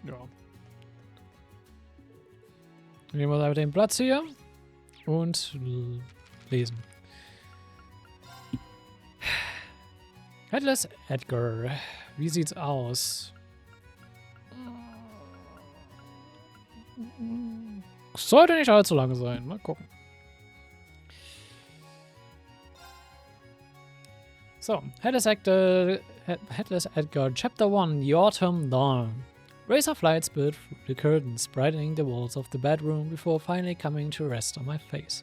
Ja. Nehmen wir einfach den Platz hier und lesen. Heartless Edgar. Wie sieht's aus? Sollte nicht allzu lange sein. Mal gucken. So, Heartless Edgar, Chapter 1, The Autumn Dawn. Rays of light spilled through the curtains, brightening the walls of the bedroom before finally coming to rest on my face.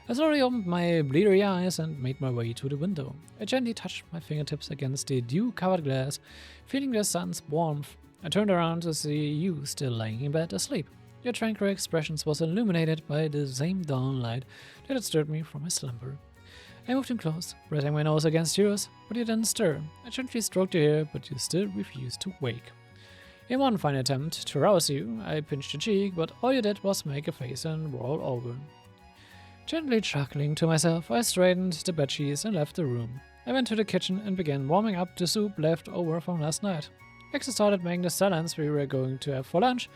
I slowly opened my bleary eyes and made my way to the window. I gently touched my fingertips against the dew-covered glass, feeling the sun's warmth. I turned around to see you still lying in bed asleep. Your tranquil expression was illuminated by the same dawn light that had stirred me from my slumber. I moved in close, pressing my nose against yours, but you didn't stir. I gently stroked your hair, but you still refused to wake. In one final attempt to rouse you, I pinched your cheek, but all you did was make a face and roll over. Gently chuckling to myself, I straightened the bedsheets and left the room. I went to the kitchen and began warming up the soup left over from last night. Next I started making the salads we were going to have for lunch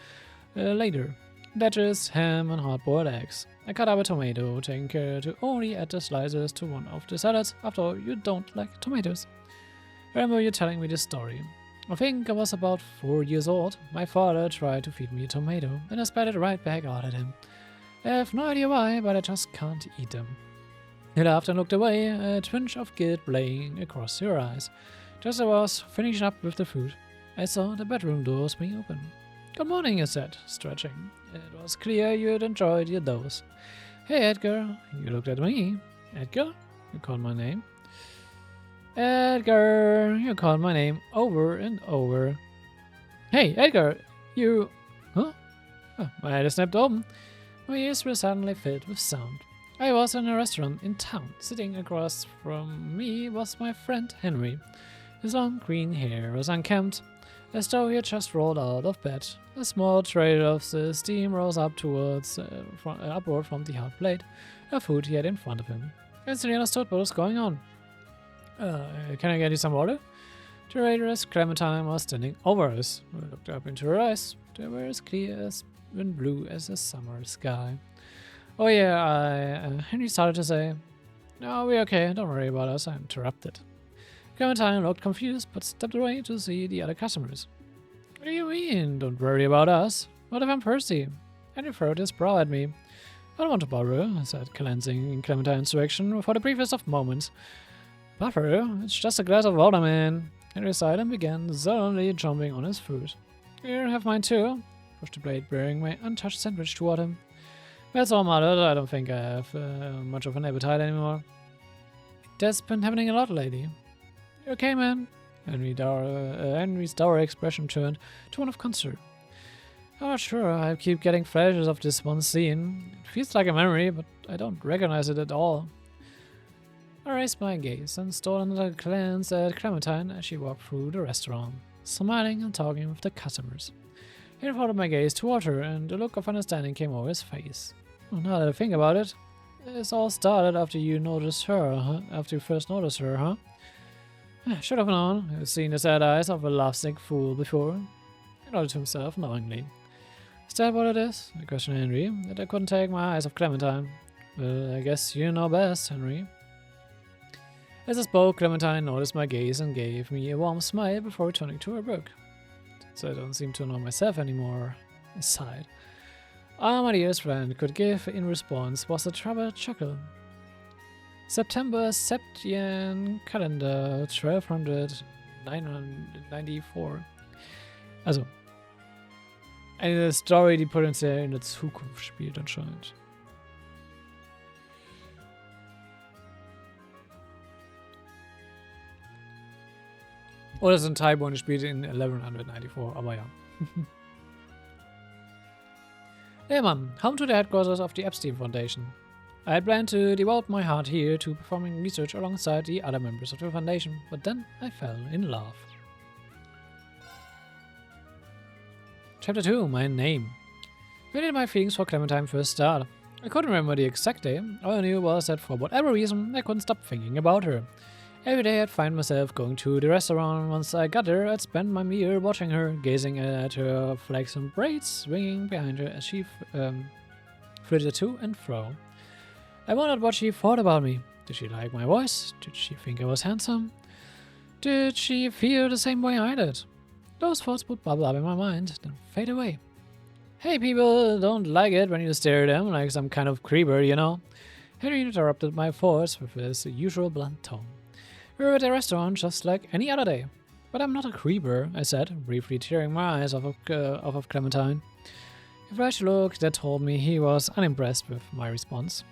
later. Lettuce, ham, and hard-boiled eggs. I cut up a tomato, taking care to only add the slices to one of the salads. After all, you don't like tomatoes. I remember you telling me this story. I think I was about 4 years old. My father tried to feed me a tomato, and I spat it right back out at him. I have no idea why, but I just can't eat them. You laughed and looked away, a twinge of guilt playing across your eyes. Just as I was finishing up with the food, I saw the bedroom door swing open. Good morning, you said, stretching. It was clear you'd enjoyed your dose. Hey, Edgar. You looked at me. Edgar? You called my name. Edgar. You called my name over and over. Hey, Edgar. You... Huh? Oh, my head snapped open. My ears were suddenly filled with sound. I was in a restaurant in town. Sitting across from me was my friend Henry. His long green hair was unkempt, as though he had just rolled out of bed. A small trail of the steam rose up upward from the hot plate of food he had in front of him. I instantly understood what was going on. Can I get you some water? The traitorous Clementine was standing over us. I looked up into her eyes. They were as clear and blue as a summer sky. Oh yeah, Henry started to say. No, we're okay, don't worry about us, I interrupted. Clementine looked confused, but stepped away to see the other customers. What do you mean, don't worry about us? What if I'm thirsty? Henry furrowed his brow at me. I don't want to bother, I said, glancing in Clementine's direction for the briefest of moments. Buffer? It's just a glass of water, man. Henry sighed and began sullenly chomping on his food. Here, have mine too. Pushed the plate bearing my untouched sandwich toward him. That's all, mother. I don't think I have much of an appetite anymore. That's been happening a lot lately. You okay, man? Henry's dour expression turned to one of concern. Oh, sure, I keep getting flashes of this one scene. It feels like a memory, but I don't recognize it at all. I raised my gaze and stole another glance at Clementine as she walked through the restaurant, smiling and talking with the customers. He followed my gaze toward her, and a look of understanding came over his face. Well, now that I think about it, this all started after you noticed her, huh? After you first noticed her, huh? I should have known. I've seen the sad eyes of a lovesick fool before. He nodded to himself knowingly. Is that what it is? I questioned Henry, that I couldn't take my eyes off Clementine. Well, I guess you know best, Henry. As I spoke, Clementine noticed my gaze and gave me a warm smile before returning to her book. So I don't seem to know myself anymore, I sighed. All my dearest friend could give in response was a troubled chuckle. September Septian Calendar 1294. Also, eine Story, die potenziell in der Zukunft spielt anscheinend. Oder es ist ein Teilbond, spielt in 1194, aber ja. Hey man, home to the headquarters of the Epstein Foundation. I had planned to devote my heart here to performing research alongside the other members of the foundation, but then I fell in love. Chapter 2, my name. Where did my feelings for Clementine first start? I couldn't remember the exact day. All I knew was that for whatever reason, I couldn't stop thinking about her. Every day I'd find myself going to the restaurant. Once I got there, I'd spend my meal watching her, gazing at her flaxen braids swinging behind her as she flitted to and fro. I wondered what she thought about me. Did she like my voice? Did she think I was handsome? Did she feel the same way I did? Those thoughts would bubble up in my mind, then fade away. Hey, people don't like it when you stare at them like some kind of creeper, you know? Henry interrupted my thoughts with his usual blunt tone. We were at a restaurant just like any other day. But I'm not a creeper, I said, briefly tearing my eyes off of Clementine. A fresh look that told me he was unimpressed with my response.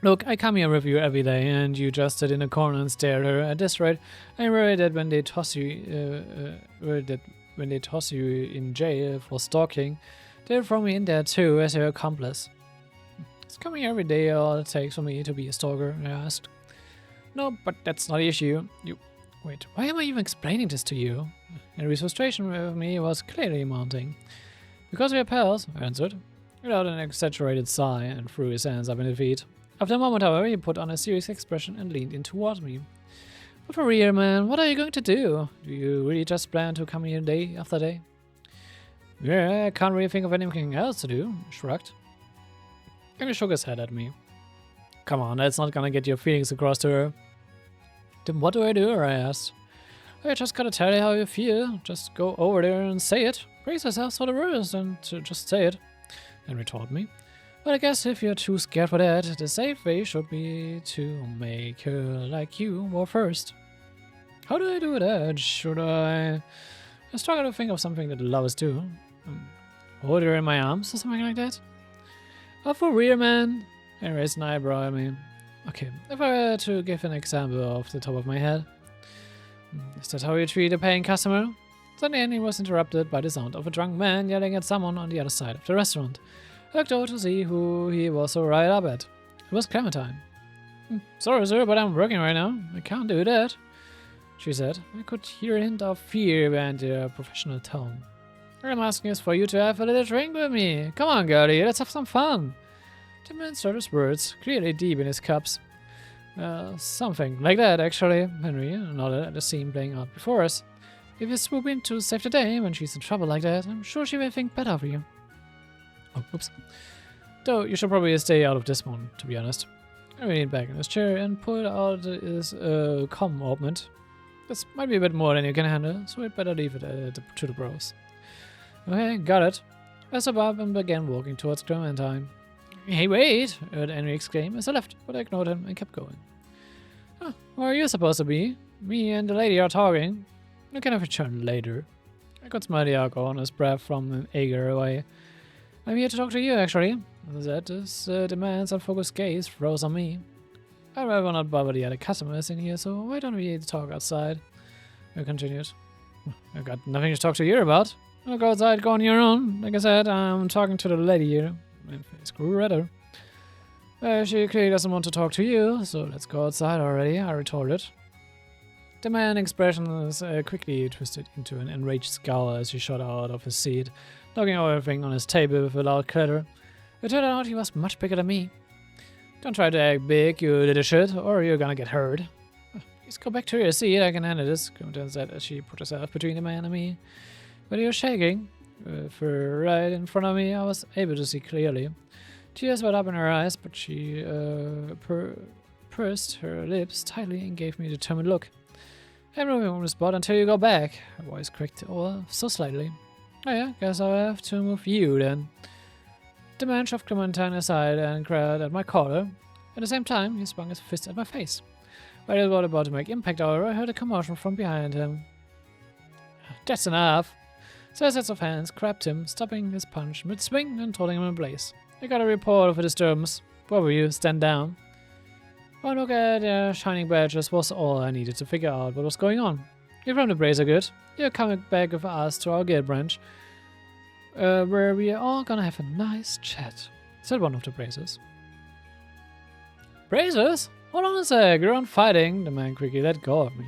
Look, I come here with you every day, and you just sit in a corner and stare at her. At this rate, I'm worried that when they toss you in jail for stalking, they'll throw me in there too as their accomplice. Is coming every day all it takes for me to be a stalker? I asked. No, but that's not the issue. Wait, why am I even explaining this to you? Henry's frustration with me was clearly mounting. Because we are pals, I answered, without an exaggerated sigh, and threw his hands up in his feet. After a moment, however, he put on a serious expression and leaned in towards me. But for real, man, what are you going to do? Do you really just plan to come here day after day? Yeah, I can't really think of anything else to do, I shrugged. Henry shook his head at me. Come on, that's not gonna get your feelings across to her. Then what do? I asked. I just gotta tell you how you feel. Just go over there and say it. Brace yourself for the worst and just say it. Henry told me. But I guess if you're too scared for that, the safe way should be to make her like you more first. How do I do that? Should I struggle to think of something that lovers do. Hold her in my arms or something like that? Oh, for real, man? Henry raised an eyebrow at me. Okay, if I were to give an example off the top of my head. Is that how you treat a paying customer? Suddenly Henry was interrupted by the sound of a drunk man yelling at someone on the other side of the restaurant. I looked over to see who he was so right up at. It was Clementine. Sorry, sir, but I'm working right now. I can't do that, she said. I could hear a hint of fear behind her professional tone. All I'm asking is for you to have a little drink with me. Come on, girlie, let's have some fun. The man stirred his words, clearly deep in his cups. Something like that, actually, Henry nodded at the scene playing out before us. If you swoop in to save the day when she's in trouble like that, I'm sure she will think better of you. Oh, oops. Though you should probably stay out of this one, to be honest. I leaned back in his chair and pulled out his comm augment. This might be a bit more than you can handle, so we'd better leave it to the bros. Okay, got it. I stood up and began walking towards Clementine. Hey, wait! I heard Henry exclaim as I left, but I ignored him and kept going. Huh, where are you supposed to be? Me and the lady are talking. You can have return later. I could smell the alcohol on his breath from an Edgar away. I'm here to talk to you, actually. That is the man's unfocused gaze froze on me. I'd rather not bother the other customers in here, so why don't we talk outside? I continued. I've got nothing to talk to you about. I'll go outside, go on your own. Like I said, I'm talking to the lady here. My face grew redder. She clearly doesn't want to talk to you, so let's go outside already, I retorted. The man's expression was quickly twisted into an enraged scowl as he shot out of his seat, knocking over everything on his table with a loud clatter. It turned out he was much bigger than me. Don't try to act big, you little shit, or you're gonna get hurt. Please go back to your seat, I can handle this, Clementine said as she put herself between the man and me. But he was shaking. For right in front of me, I was able to see clearly. Tears welled up in her eyes, but she pursed her lips tightly and gave me a determined look. I'm moving on the spot until you go back. Her voice cracked so slightly. Oh yeah, guess I'll have to move you then. The man shoved Clementine aside and grabbed at my collar. At the same time, he swung his fist at my face. While he was about to make impact, however, I heard a commotion from behind him. That's enough. So sets of hands grabbed him, stopping his punch mid-swing and holding him in place. I got a report of a disturbance. What were you? Stand down. One look at their shining badges was all I needed to figure out what was going on. You're from the Brazier Good. You're coming back with us to our guild branch, where we are all gonna have a nice chat, said one of the Brazers. Brazers? Hold on a sec, you're on fighting. The man quickly let go of me.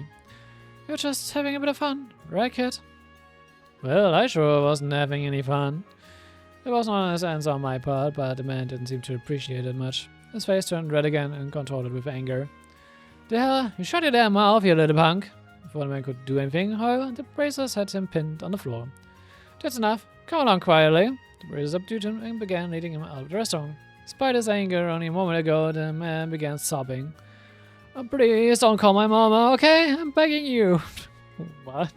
You're just having a bit of fun, right, kid? Well, I sure wasn't having any fun. It was not an honest answer on my part, but the man didn't seem to appreciate it much. His face turned red again and contorted with anger. The hell? You shut your damn mouth, you little punk. Before the man could do anything, however, the bracers had him pinned on the floor. That's enough. Come along quietly. The bracers subdued him and began leading him out of the restaurant. Despite his anger only a moment ago, the man began sobbing. Oh, please don't call my mama, okay? I'm begging you. What?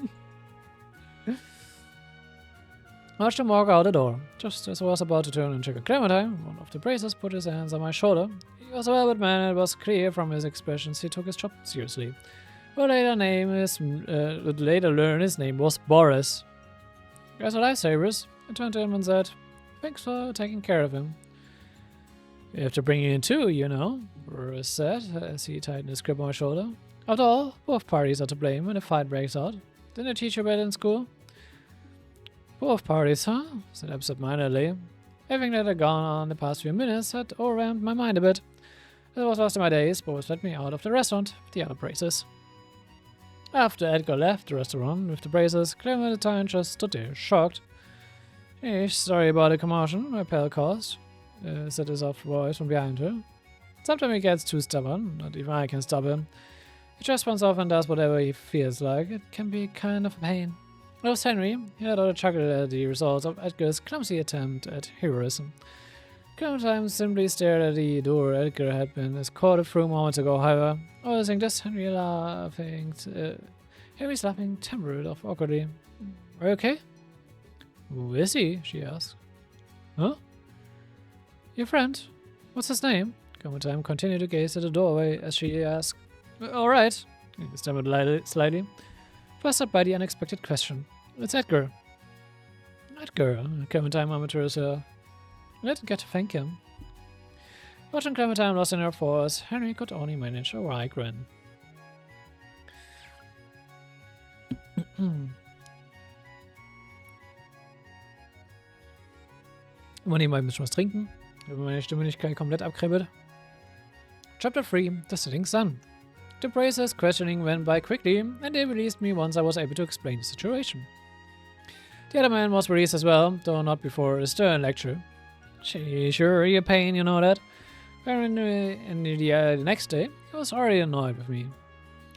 Watched him walk out the door. Just as I was about to turn and check on Clementine, one of the bracers put his hands on my shoulder. He was a velvet man, and it was clear from his expressions he took his job seriously. But later learned his name was Boris. Guys are lifesavers. I turned to him and said, thanks for taking care of him. We have to bring you in too, you know, Boris said as he tightened his grip on my shoulder. After all, both parties are to blame when a fight breaks out. Didn't I teach you better in school? Both parties, huh? Said absent-mindedly. Everything that had gone on the past few minutes had overwhelmed my mind a bit. As I was lost in my days, Boris let me out of the restaurant with the other bracers. After Edgar left the restaurant with the bracers, Clementine just stood there, shocked. Hey, sorry about the commotion my pal caused, said a soft voice from behind her. Sometimes he gets too stubborn, not even I can stop him. He just runs off and does whatever he feels like. It can be kind of a pain. It was Henry. He had out a chuckle at the results of Edgar's clumsy attempt at heroism. Clementine simply stared at the door Edgar had been escorted through moments ago, however. Oh, seeing this, Henry's laughing tempered off awkwardly. Are you okay? Who is he? She asked. Huh? Your friend? What's his name? Clementine continued to gaze at the doorway as she asked. Alright, he stammered slightly, flustered by the unexpected question. It's Edgar. Edgar, Clementine murmured to herself. I didn't get to thank him. Watching Clementine lost in her thoughts, Henry could only manage a wry grin. Wollen wir mal ein bisschen was trinken? Wenn meine Stimme nicht komplett abkribbelt. Chapter 3, The Setting Sun. The bracers' questioning went by quickly, and they released me once I was able to explain the situation. The other man was released as well, though not before a stern lecture. Sure, you're a pain, you know that. Apparently, the next day, he was already annoyed with me.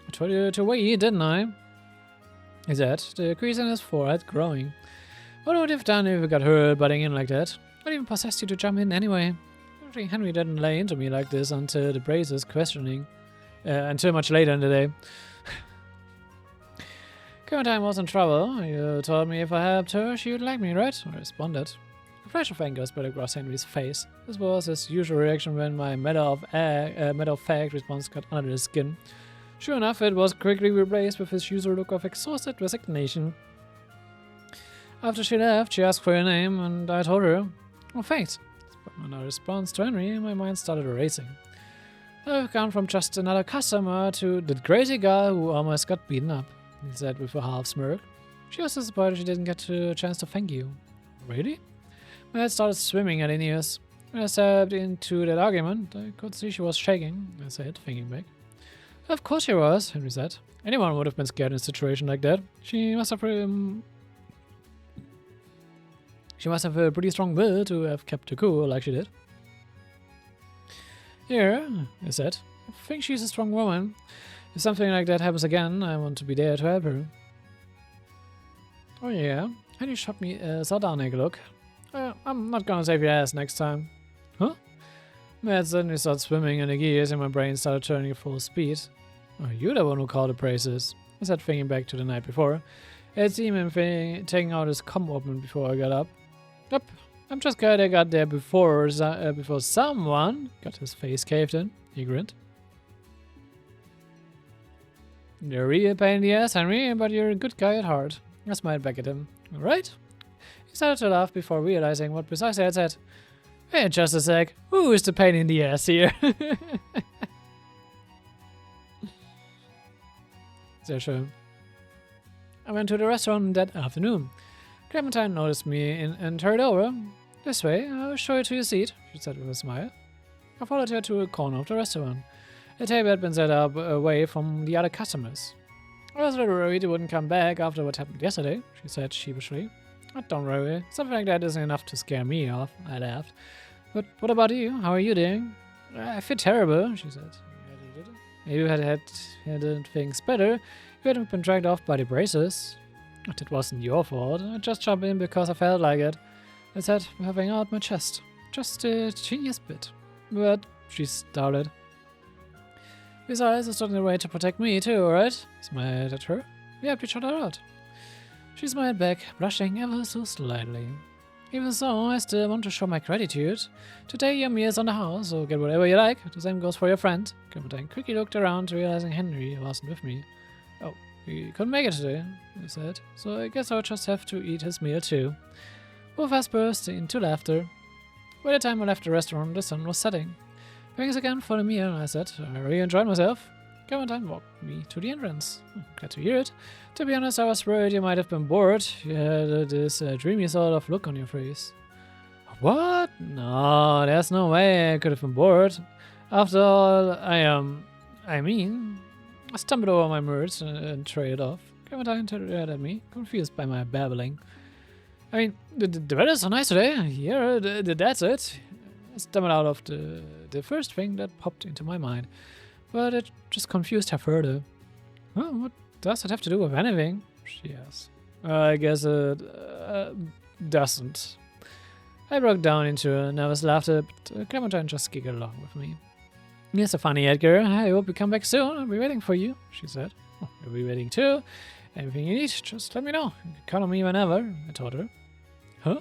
I told you to wait, didn't I? He said, the crease in his forehead growing. What would you have done if you got hurt butting in like that? What even possessed you to jump in anyway? I think Henry didn't lay into me like this until the bracers' questioning. Until much later in the day. Clementine was in trouble. You told me if I helped her, she would like me, right? I responded. A flash of anger spread across Henry's face. This was his usual reaction when my matter-of-fact response got under his skin. Sure enough, it was quickly replaced with his usual look of exhausted resignation. After she left, she asked for your name, and I told her. Oh, thanks. But in my response to Henry, my mind started racing. I've gone from just another customer to the crazy guy who almost got beaten up, he said with a half smirk. She was disappointed she didn't get a chance to thank you. Really? My head started swimming at the ears. When I stepped into that argument, I could see she was shaking, I said, thinking back. Of course she was, Henry said. Anyone would have been scared in a situation like that. She must have a pretty strong will to have kept her cool like she did. Here, I said. I think she's a strong woman. If something like that happens again, I want to be there to help her. Oh yeah? Henry shot me a sardonic look. I'm not gonna save your ass next time. Huh? My head suddenly started swimming and the gears in my brain started turning at full speed. Oh, you're the one who called the praises, I said, thinking back to the night before. I had seen him taking out his comm open before I got up. Yep. I'm just glad I got there before someone got his face caved in. He grinned. You're a real pain in the ass, Henry, but you're a good guy at heart. I smiled back at him. Alright? He started to laugh before realizing what precisely I had said. Hey, just a sec. Who is the pain in the ass here? Sehr schön. I went to the restaurant that afternoon. Clementine noticed me and hurried over. This way, I'll show you to your seat, she said with a smile. I followed her to a corner of the restaurant. A table had been set up away from the other customers. I was a little worried he wouldn't come back after what happened yesterday, she said sheepishly. Don't worry, something like that isn't enough to scare me off, I laughed. But what about you? How are you doing? I feel terrible, she said. Maybe you had handled things better. You hadn't been dragged off by the braces. That wasn't your fault. I just jumped in because I felt like it. I said, having out my chest. Just a teeniest bit. But she started. Besides, it's not in a way to protect me too, right? Smiled at her. We helped each other out. She smiled back, blushing ever so slightly. Even so, I still want to show my gratitude. Today your meal's on the house, so get whatever you like. The same goes for your friend. Clementine quickly looked around, realizing Henry wasn't with me. Oh, he couldn't make it today, he said. So I guess I'll just have to eat his meal too. Both of us burst into laughter. By the time I left the restaurant, the sun was setting. Thanks again for the meal, I said. I really enjoyed myself. Clementine walked me to the entrance. Glad to hear it. To be honest, I was worried you might have been bored. You had this dreamy sort of look on your face. What? No, there's no way I could have been bored. After all, I stumbled over my words and trailed off. Clementine stared at me, confused by my babbling. I mean, the weather's so nice today. Yeah, that's it. I stumbled out of the first thing that popped into my mind. But it just confused her further. Well, what does it have to do with anything? She asked. I guess it doesn't. I broke down into a nervous laughter, but Clementine just giggled along with me. You're so funny, Edgar. I hope you come back soon. I'll be waiting for you, she said. Oh, you'll be waiting too. Anything you need, just let me know. You can count on me whenever, I told her. Huh?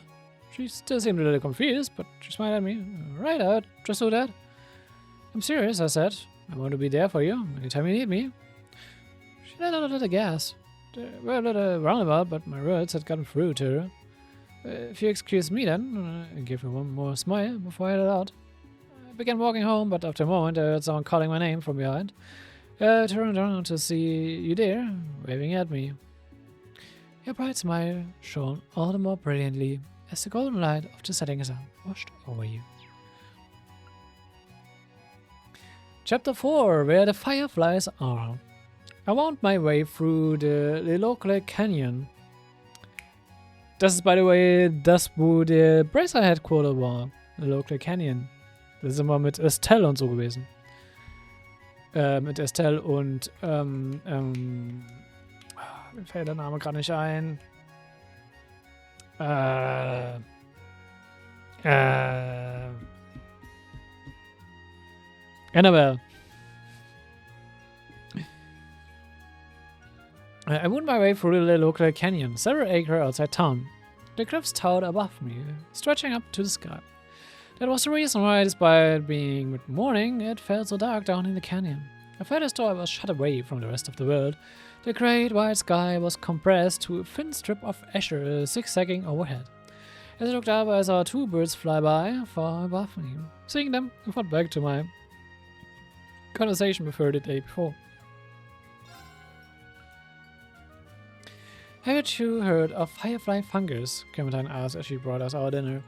She still seemed a little confused, but she smiled at me. Right, I'll just do that. I'm serious, I said. I want to be there for you anytime you need me. She let out a little gasp. Well, a little roundabout, but my words had gotten through to her. If you excuse me then, I gave her one more smile before I headed out. I began walking home, but after a moment I heard someone calling my name from behind. I turned around to see you there, waving at me. Your bright smile shone all the more brilliantly as the golden light of the setting sun washed over you. Chapter 4, Where the Fireflies Are. I wound my way through the local canyon. Das ist, by the way, das, wo der Bracer Headquarter war. The local canyon. Das ist immer mit Estelle und so gewesen. Mit Estelle und, mir fällt der Name gerade nicht ein. Annabelle. I wound my way through the local canyon, several acres outside town. The cliffs towered above me, stretching up to the sky. That was the reason why, despite being mid-morning, it felt so dark down in the canyon. I felt as though I was shut away from the rest of the world. The great white sky was compressed to a thin strip of azure zigzagging overhead. As I looked up, I saw two birds fly by, far above me. Seeing them, I thought back to my conversation with her the day before. Haven't you heard of firefly fungus? Clementine asked as she brought us our dinner.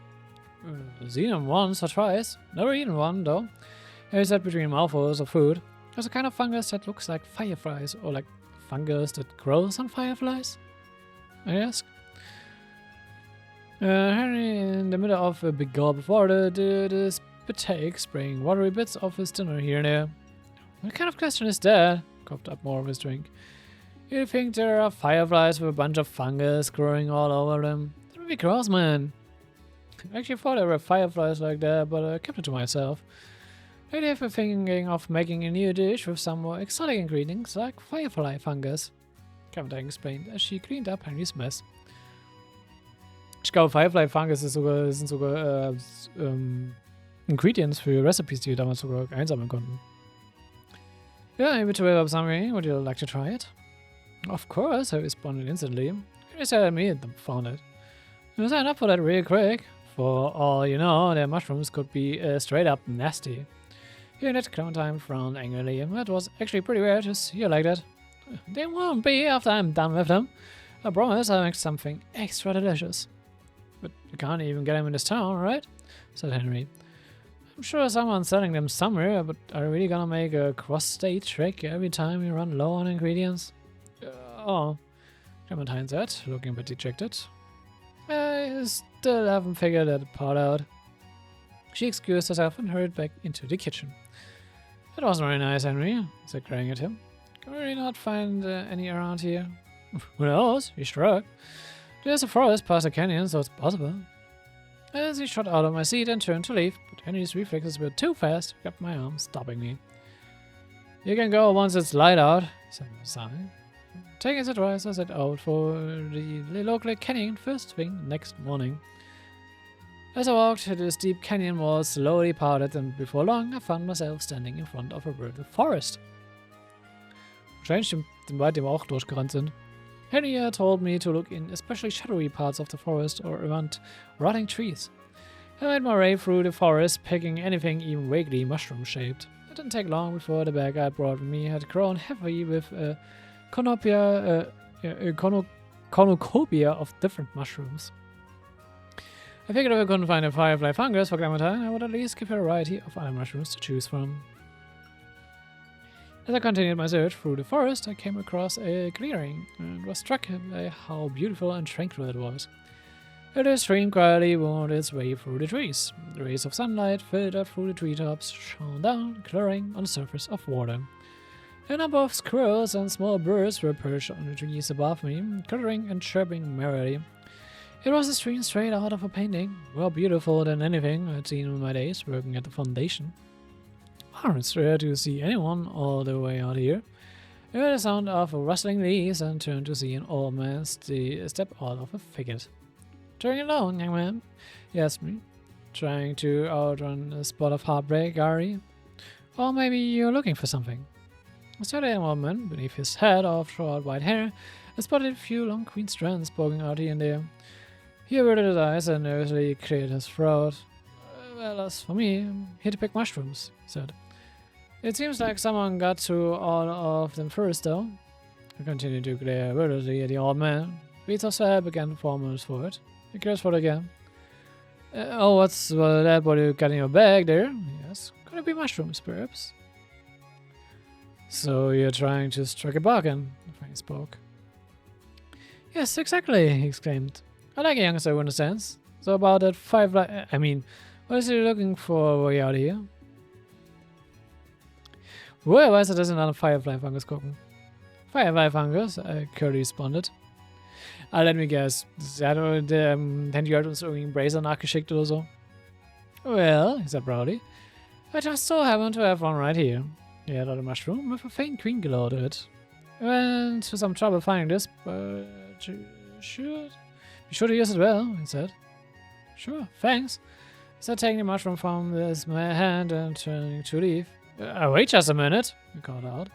Seen them once or twice. Never eaten one, though. Harry said between mouthfuls of food. There's a kind of fungus that looks like fireflies, or like fungus that grows on fireflies? I asked. Harry, in the middle of a big gulp of water, the spit take, spraying watery bits of his dinner here and there. What kind of question is that? Coughed up more of his drink. You think there are fireflies with a bunch of fungus growing all over them? That would be gross, man. I actually thought there were fireflies like that, but I kept it to myself. Maybe I've been thinking of making a new dish with some more exotic ingredients like firefly fungus. Clementine explained as she cleaned up Henrys mess. Ich glaube, Firefly Fungus sind sogar Ingredients für Recipes, die wir damals sogar einsammeln konnten. Yeah, maybe to whip up something. Would you like to try it? Of course, I responded instantly. He said at me and found it. I signed up for that real quick. For all you know, their mushrooms could be straight up nasty. Hearing that, Clementine frowned angrily. That was actually pretty weird to see you like that. They won't be after I'm done with them. I promise I'll make something extra delicious. But you can't even get them in this town, right? Said Henry. I'm sure someone's selling them somewhere, but are you really gonna make a cross-state trek every time you run low on ingredients? Oh, Clementine said, looking a bit dejected. I still haven't figured that part out. She excused herself and hurried back into the kitchen. That wasn't very nice, Henry, I said, glaring at him. Can we really not find any around here? Who knows? He shrugged. There's a forest past the canyon, so it's possible. As he shot out of my seat and turned to leave, but Henry's reflexes were too fast to grab my arm, stopping me. You can go once it's light out, he said with a sigh. Taking his advice, I set out for the local canyon first thing next morning. As I walked, the steep canyon walls slowly parted, and before long I found myself standing in front of a vertical forest. Wahrscheinlich den weit dem auch durchgerannt sind. Henry told me to look in especially shadowy parts of the forest or around rotting trees. I made my way through the forest, picking anything even vaguely mushroom-shaped. It didn't take long before the bag I brought with me had grown heavy with a cornucopia of different mushrooms. I figured if I couldn't find a firefly fungus for Clementine, I would at least give her a variety of other mushrooms to choose from. As I continued my search through the forest, I came across a clearing and was struck by how beautiful and tranquil it was. The stream quietly wound its way through the trees. The rays of sunlight filtered through the treetops, shone down, coloring on the surface of water. A number of squirrels and small birds were perched on the trees above me, coloring and chirping merrily. It was a stream straight out of a painting, more beautiful than anything I'd seen in my days working at the foundation. It's rare to see anyone all the way out here. I heard the sound of rustling leaves and turned to see an old man step out of a thicket. "Turning alone, young man?" he asked me, trying to outrun a spot of heartbreak, Gary. "Or maybe you're looking for something." I stared at the old man. Beneath his head of short white hair, I spotted a few long green strands poking out here and there. He averted his eyes and nervously cleared his throat. "Well, as for me, I'm here to pick mushrooms," he said. "It seems like someone got to all of them first, though." I continued to glare avertedly at the old man. Beats of sweat began forming forward. He glared forward again. What's that what you got in your bag there?" "Yes. Could it be mushrooms, perhaps?" "So you're trying to strike a bargain?" Frank spoke. "Yes, exactly," he exclaimed. "I like a youngster who understands. So about that what is he looking for way out here?" Woher weiß er, dass er nach einem Firefly-Fungus gucken? Firefly-Fungus? Curly responded. Let me guess. Der Handy hat uns irgendwie einen Bracer nachgeschickt oder so. "Well," he said proudly, "I just so happen to have one right here." He had out a mushroom with a faint green glow to it. I went to some trouble finding this, but you should be sure to use it well, he said. "Sure, thanks," I said, taking the mushroom from my hand and turning to leave. Wait just a minute," I called out.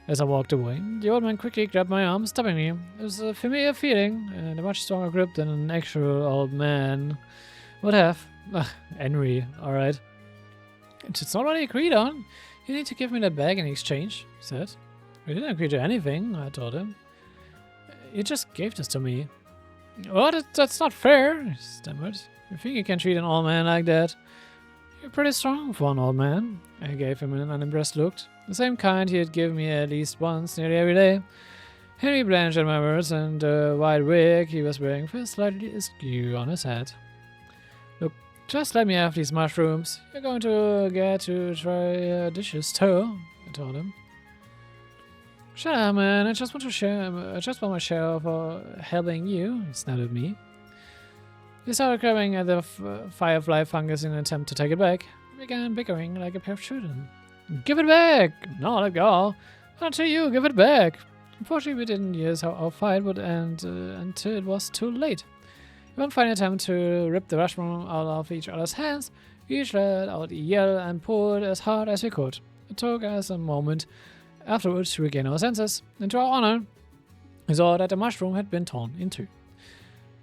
As I walked away, the old man quickly grabbed my arm, stopping me. It was a familiar feeling, and a much stronger grip than an actual old man would have. Henry, alright. "It's not what I agreed on. You need to give me that bag in exchange," he said. "We didn't agree to anything," I told him. "You just gave this to me." "What? That's not fair," he stammered. "You think you can treat an old man like that?" "You're pretty strong for an old man." I gave him an unimpressed look, the same kind he had given me at least once nearly every day. Henry blanched at my words, and the white wig he was wearing fell slightly askew on his head. "Look, just let me have these mushrooms. You're going to get to try dishes too," I told him. "Shut up, man. I just want my share of helping you," he snapped at me. He started grabbing at the firefly fungus in an attempt to take it back. We began bickering like a pair of children. "Give it back!" "No, let go!" "Not to you, give it back!" Unfortunately, we didn't use how our fight would end until it was too late. In one final attempt to rip the mushroom out of each other's hands, we each let out a yell and pulled as hard as we could. It took us a moment afterwards to regain our senses, and to our honor, we saw that the mushroom had been torn in two.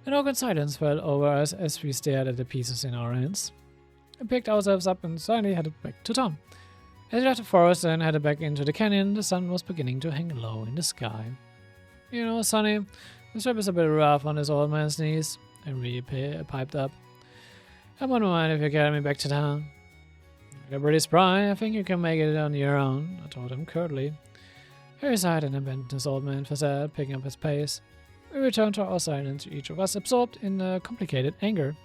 An awkward silence fell over us as we stared at the pieces in our hands. We picked ourselves up and silently headed back to town. As we left the forest and headed back into the canyon, the sun was beginning to hang low in the sky. "You know, Sonny, this trip is a bit rough on this old man's knees," Henry piped up. "I wouldn't mind if you carried me back to town." "You're pretty spry. I think you can make it on your own," I told him curtly. Harry sighed and abandoned his old man facade, picking up his pace. We returned to our silence, each of us absorbed in a complicated anger.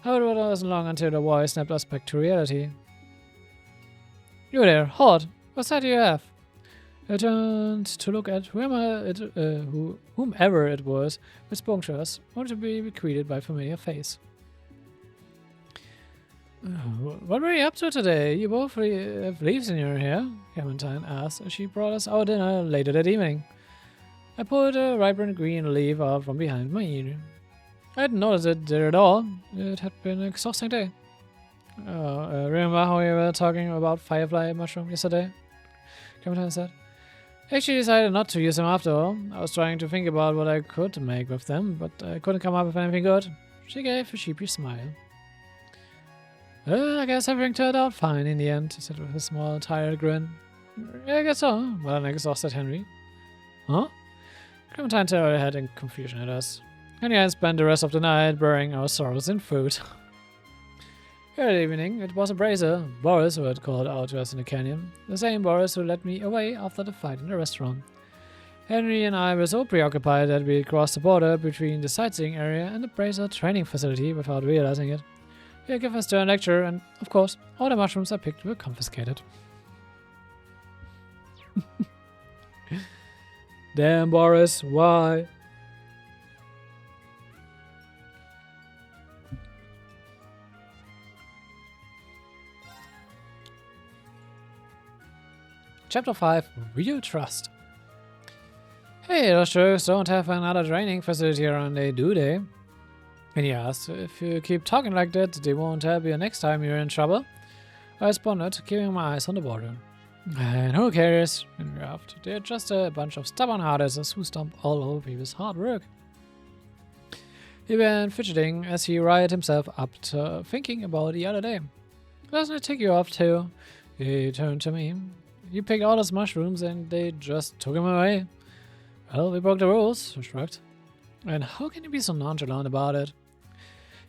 However, it wasn't long until the voice snapped us back to reality. You there, halt! What's that you have? I turned to look at whomever it was who spoke to us, only to be greeted by a familiar face. What were you up to today? You both have leaves in your hair, Clementine asked as she brought us our dinner later that evening. I pulled a vibrant green leaf out from behind my ear. I hadn't noticed it there at all. It had been an exhausting day. Remember how we were talking about firefly mushroom yesterday? Clementine said. I actually decided not to use them after all. I was trying to think about what I could make with them, but I couldn't come up with anything good. She gave a sheepish smile. I guess everything turned out fine in the end, he said with a small, tired grin. Yeah, I guess so, well, an exhausted Henry. Huh? Clementine turned her head in confusion at us. Henry and I spent the rest of the night burying our sorrows in food. That evening, it was a brazier, Boris, who had called out to us in the canyon. The same Boris who led me away after the fight in the restaurant. Henry and I were so preoccupied that we crossed the border between the sightseeing area and the brazier training facility without realizing it. He gave us a lecture, and, of course, all the mushrooms I picked were confiscated. Damn, Boris, why? Chapter 5, Real Trust. Hey, those jerks don't have another training facility around there, do they? And he asked, if you keep talking like that, they won't help you next time you're in trouble. I responded, keeping my eyes on the border. And who cares? Henry laughed. They're just a bunch of stubborn hardasses who stomp all over people's hard work. He began fidgeting as he righted himself up to thinking about the other day. Doesn't it tick you off too? He turned to me. You picked all those mushrooms and they just took them away. Well, we broke the rules, I shrugged. And how can you be so nonchalant about it?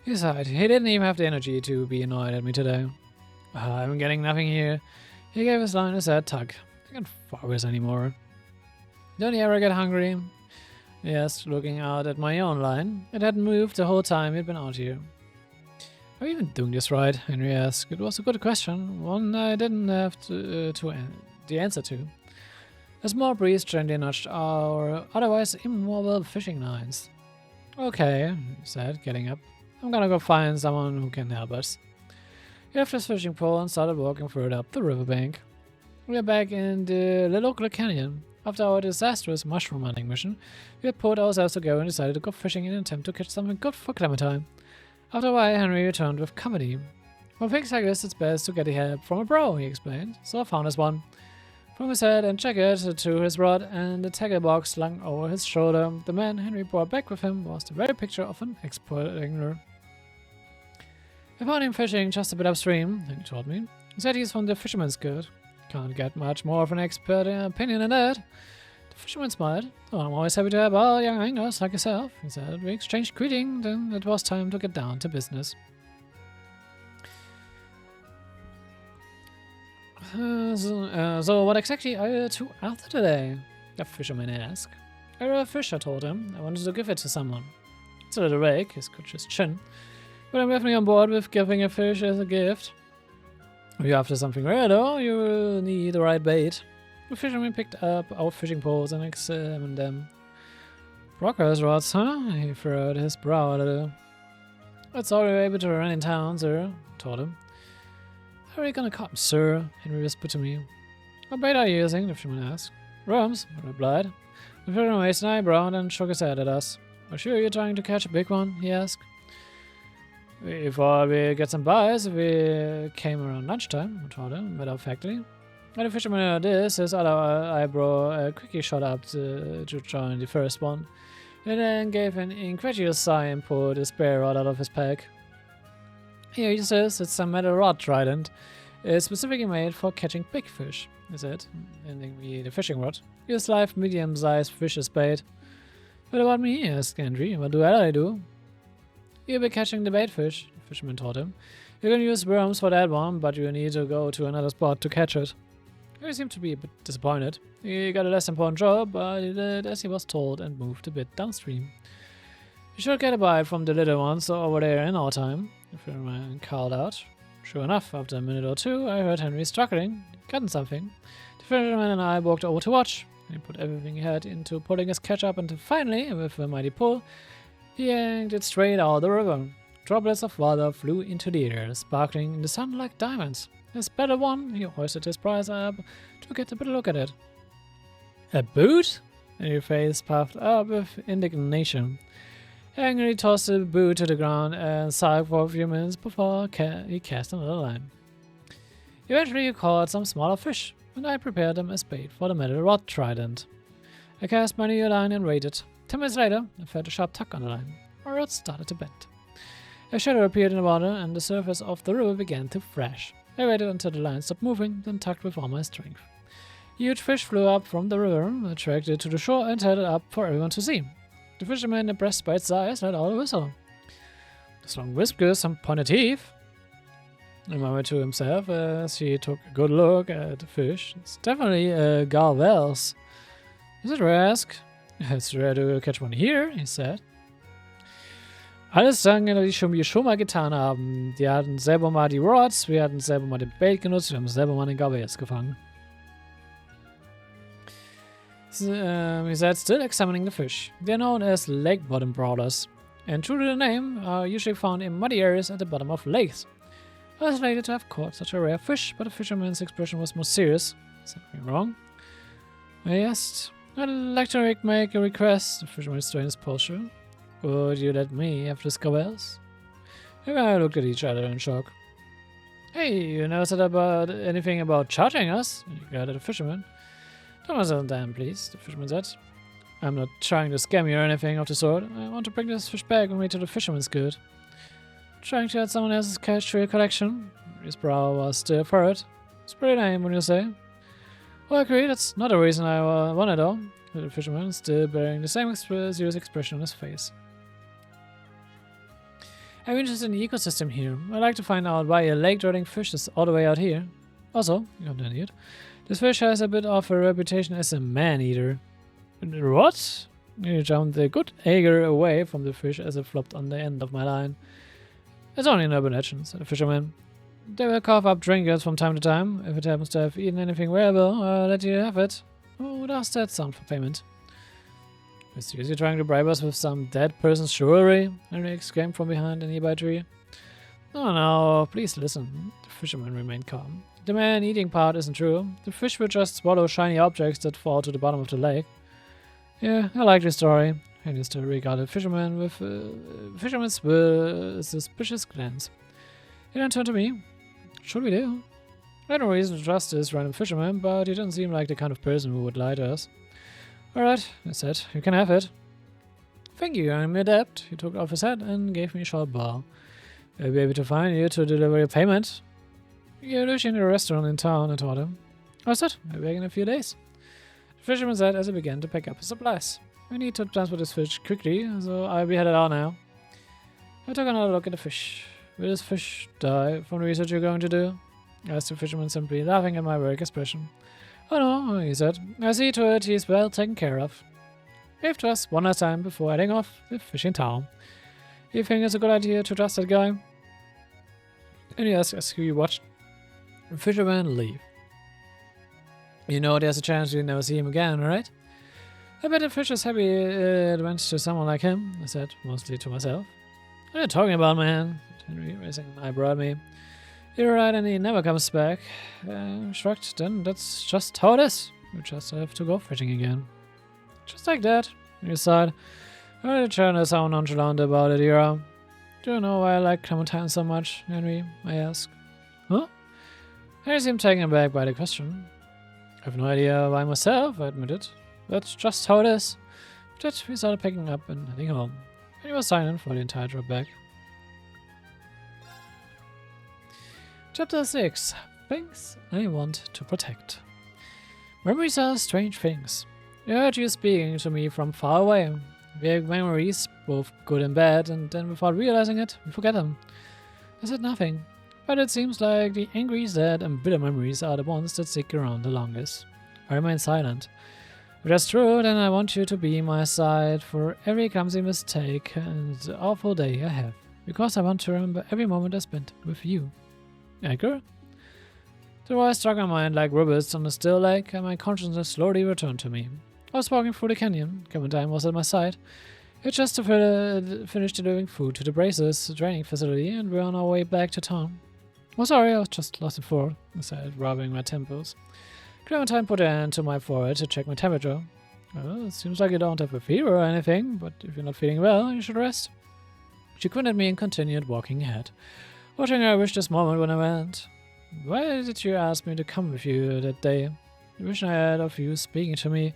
He sighed. He didn't even have the energy to be annoyed at me today. I'm getting nothing here. He gave his line a sad tug. I can't focus anymore. Don't you ever get hungry? He asked, looking out at my own line. It hadn't moved the whole time he'd been out here. Are you even doing this right? Henry asked. It was a good question, one I didn't have the answer to. A small breeze gently nudged our otherwise immobile fishing lines. Okay, he said, getting up. I'm gonna go find someone who can help us. He left his fishing pole and started walking further up the riverbank. We are back in the local canyon. After our disastrous mushroom hunting mission, we had pulled ourselves together and decided to go fishing in an attempt to catch something good for Clementine. After a while, Henry returned with comedy. For things like this, it's best to get help from a pro, he explained, so I found us one. From his head and jacket to his rod and the tackle box slung over his shoulder, the man Henry brought back with him was the very picture of an expert angler. I found him fishing just a bit upstream, Henry told me. He said he's from the Fisherman's Guild. Can't get much more of an expert opinion than that. The fisherman smiled. Oh, I'm always happy to help all young anglers like yourself, he said. We exchanged greetings, then it was time to get down to business. So what exactly are you two after today? The fisherman asked. I were a fish, I told him. I wanted to give it to someone. It's a little vague, he scratched his chin. But I'm definitely on board with giving a fish as a gift. If you're after something rare though, you will need the right bait. The fisherman picked up our fishing poles and examined them. Brockers rods, huh? He furrowed his brow a little. That's all we're able to run in town, sir, I told him. How are you gonna caught him, sir? Henry whispered to me. What bait are you using? The fisherman asked. Worms, I replied. The fisherman raised an eyebrow and sure his head at us. Are you sure you're trying to catch a big one? He asked. We thought we'd get some bites if we came around lunchtime, I told him, matter-of-factly. When the fisherman heard this, his other eyebrow quickly shot up to join the first one, and then gave an incredulous sigh and pulled a spare rod out of his pack. Here, he says it's some metal rod trident. It's specifically made for catching big fish, he said, handing me the fishing rod. Use live medium-sized fish as bait. What about me? Asked Henry. What do I do? You'll be catching the bait fish, the fisherman told him. You can use worms for that one, but you need to go to another spot to catch it. He seemed to be a bit disappointed. He got a less important job, but he did as he was told and moved a bit downstream. You should get a bite from the little ones over there in our time, the fisherman called out. Sure enough, after a minute or two, I heard Henry struggling, gotten something. The fisherman and I walked over to watch. He put everything he had into pulling his catch up, and finally, with a mighty pull, he yanked it straight out of the river. Droplets of water flew into the air, sparkling in the sun like diamonds. His better one, he hoisted his prize up to get a better look at it. A boot? And your face puffed up with indignation. Angry tossed the boot to the ground and sighed for a few minutes before he cast another line. Eventually he caught some smaller fish, and I prepared them as bait for the metal rod trident. I cast my new line and waited. 10 minutes later, I felt a sharp tug on the line. My rod started to bend. A shadow appeared in the water, and the surface of the river began to thrash. I waited until the line stopped moving, then tugged with all my strength. A huge fish flew up from the river, attracted to the shore, and held it up for everyone to see. The fisherman, impressed by its size, let out a whistle. "Those long whiskers, some pointed teeth," he murmured to himself as he took a good look at the fish. "It's definitely a Garvels. Is it rare? It's rare to catch one here," he said. Alles sagen, die wir schon mal getan haben. Die hatten selber mal die Rods, wir hatten selber mal den Bait genutzt, wir haben selber mal den Garvels gefangen. He said, still examining the fish. They are known as lake bottom brawlers, and true to the name, are usually found in muddy areas at the bottom of lakes. I was elated to have caught such a rare fish, but the fisherman's expression was more serious. Something wrong? I asked. I'd like to make a request. The fisherman strained his posture. Would you let me have this Garvels? We looked at each other in shock. Hey, you know anything about charging us? You got the fisherman. Don't answer them, please, the fisherman said. I'm not trying to scam you or anything of the sort. I want to bring this fish back with me to the fisherman's good. Trying to add someone else's catch to your collection? His brow was still furrowed. It's pretty lame, wouldn't you say? Well, I agree, that's not the reason I want it all. The fisherman, still bearing the same serious expression on his face. I'm interested in the ecosystem here. I'd like to find out why a lake-dwelling fish is all the way out here. Also, you continued, this fish has a bit of a reputation as a man-eater. What? He jumped a good acre away from the fish as it flopped on the end of my line. It's only an urban legend, said the fisherman. They will cough up drinkers from time to time. If it happens to have eaten anything valuable, I'll let you have it. Oh, does that sound for payment? You're seriously trying to bribe us with some dead person's jewelry? Henry exclaimed from behind a nearby tree. No, please listen. The fisherman remained calm. The man-eating part isn't true. The fish will just swallow shiny objects that fall to the bottom of the lake. Yeah, I like this story. Henry still regarded the fisherman with fisherman's suspicious glance. He then turned to me. Should we do? I had no reason to trust this random fisherman, but he didn't seem like the kind of person who would lie to us. Alright, I said, you can have it. Thank you, I'm adept. He took off his hat and gave me a short bow. I'll be able to find you to deliver your payment. You're looking at a restaurant in town, I told him. Understood, I'll be back in a few days. The fisherman said as he began to pack up his supplies. I need to transport this fish quickly, so I'll be headed out now. I took another look at the fish. Will this fish die from the research you're going to do? Asked the fisherman, simply laughing at my work expression. Oh no, he said. I see to it he's well taken care of. Wave to us one last time before heading off the fishing town. You think it's a good idea to trust that guy? And he asked as he watched the fisherman leave. You know there's a chance you'll never see him again, right? I bet the fish is happy it went to someone like him, I said, mostly to myself. What are you talking about, man? Henry, raising an eyebrow at me. You're right, and he never comes back. Shrugged, then that's just how it is. We just have to go fishing again. Just like that, he sighed. I really trying to sound nonchalant about it, Ira. Do you know why I like Clementine so much, Henry? I asked. Huh? Henry seemed taken aback by the question. I have no idea why myself, I admitted. That's just how it is. But we started picking up and heading home. And he was silent for the entire trip back. Chapter 6. Things I Want to Protect. Memories are strange things. I heard you speaking to me from far away. We have memories, both good and bad, and then without realizing it, we forget them. I said nothing, but it seems like the angry, sad, and bitter memories are the ones that stick around the longest. I remained silent. If that's true, then I want you to be my side for every clumsy mistake and awful day I have, because I want to remember every moment I spent with you. Edgar? The voice struck my mind like rivets on a still lake, and my consciousness slowly returned to me. I was walking through the canyon. Clementine was at my side. We had just finished delivering food to the Braces training facility, and we were on our way back to town. Oh, sorry, I was just lost in thought, I said, rubbing my temples. Clementine put her hand to my forehead to check my temperature. Well, it seems like you don't have a fever or anything, but if you're not feeling well, you should rest. She grinned at me and continued walking ahead. Watching her, I wished this moment when I went. Why did you ask me to come with you that day? The vision I had of you speaking to me,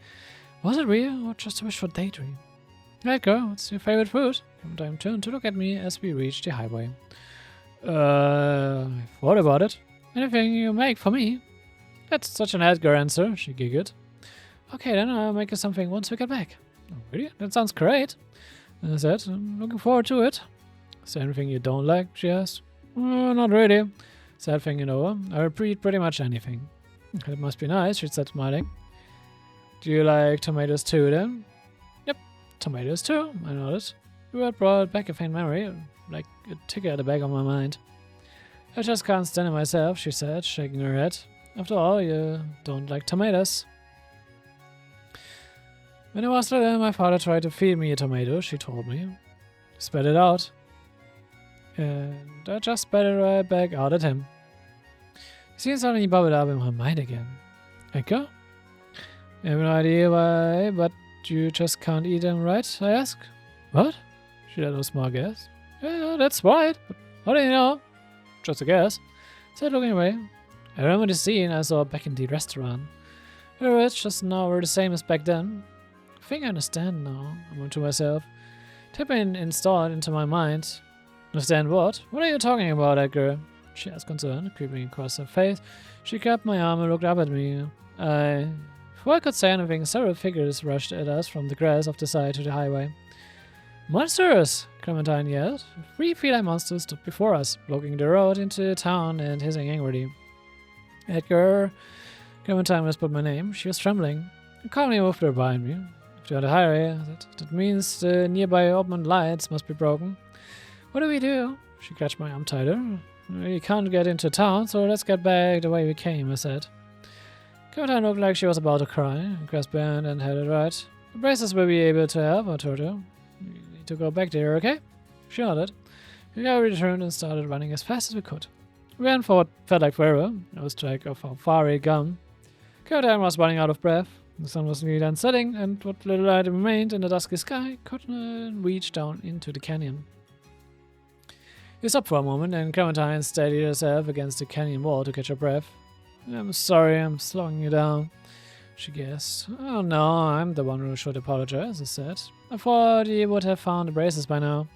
was it real or just a wishful daydream? Edgar, what's your favorite food? Clementine turned to look at me as we reached the highway. I thought about it. Anything you make for me? That's such an Edgar answer, she giggled. Okay, then I'll make you something once we get back. Oh, really? That sounds great. I said, I'm looking forward to it. Is there anything you don't like? She asked. Not really. Sad thing, you know. I repeat pretty much anything. It must be nice, she said, smiling. Do you like tomatoes too, then? Yep, tomatoes too, I noticed. The word brought back a faint memory, like a ticker at the back of my mind. I just can't stand it myself, she said, shaking her head. After all, you don't like tomatoes. When I was little, my father tried to feed me a tomato, she told me. Spat it out. And I just spat it right back out at him. It seems suddenly bubbled up in my mind again. Edgar? I have no idea why, but you just can't eat them, right? I asked. What? She had a small guess. Yeah, that's right. But how do you know? Just a guess. Said looking away. I remember the scene I saw back in the restaurant. Her words just now were the same as back then. I think I understand now, I went to myself. It had been installed into my mind. Understand what? What are you talking about, Edgar? She asked, concern creeping across her face. She grabbed my arm and looked up at me. Before I could say anything, several figures rushed at us from the grass off the side to the highway. Monsters! Clementine yelled. 3 feline monsters stood before us, blocking the road into the town and hissing angrily. Edgar! Clementine whispered my name. She was trembling. I calmly moved her behind me. If they're on the highway, that means the nearby open lights must be broken. What do we do? She clutched my arm tighter. We can't get into town, so let's get back the way we came, I said. Clementine looked like she was about to cry. I grasped her hand and held it right. The Braces will be able to help, I told her. We need to go back there, okay? She nodded. We returned and started running as fast as we could. We ran for what felt like forever. I was track of how far we had gone. Clementine was running out of breath. The sun was nearly done setting, and what little light remained in the dusky sky couldn't reach down into the canyon. We stopped for a moment, and Clementine steadied herself against the canyon wall to catch her breath. I'm sorry, I'm slowing you down, she guessed. Oh no, I'm the one who should apologize, I said. I thought you would have found the Braces by now.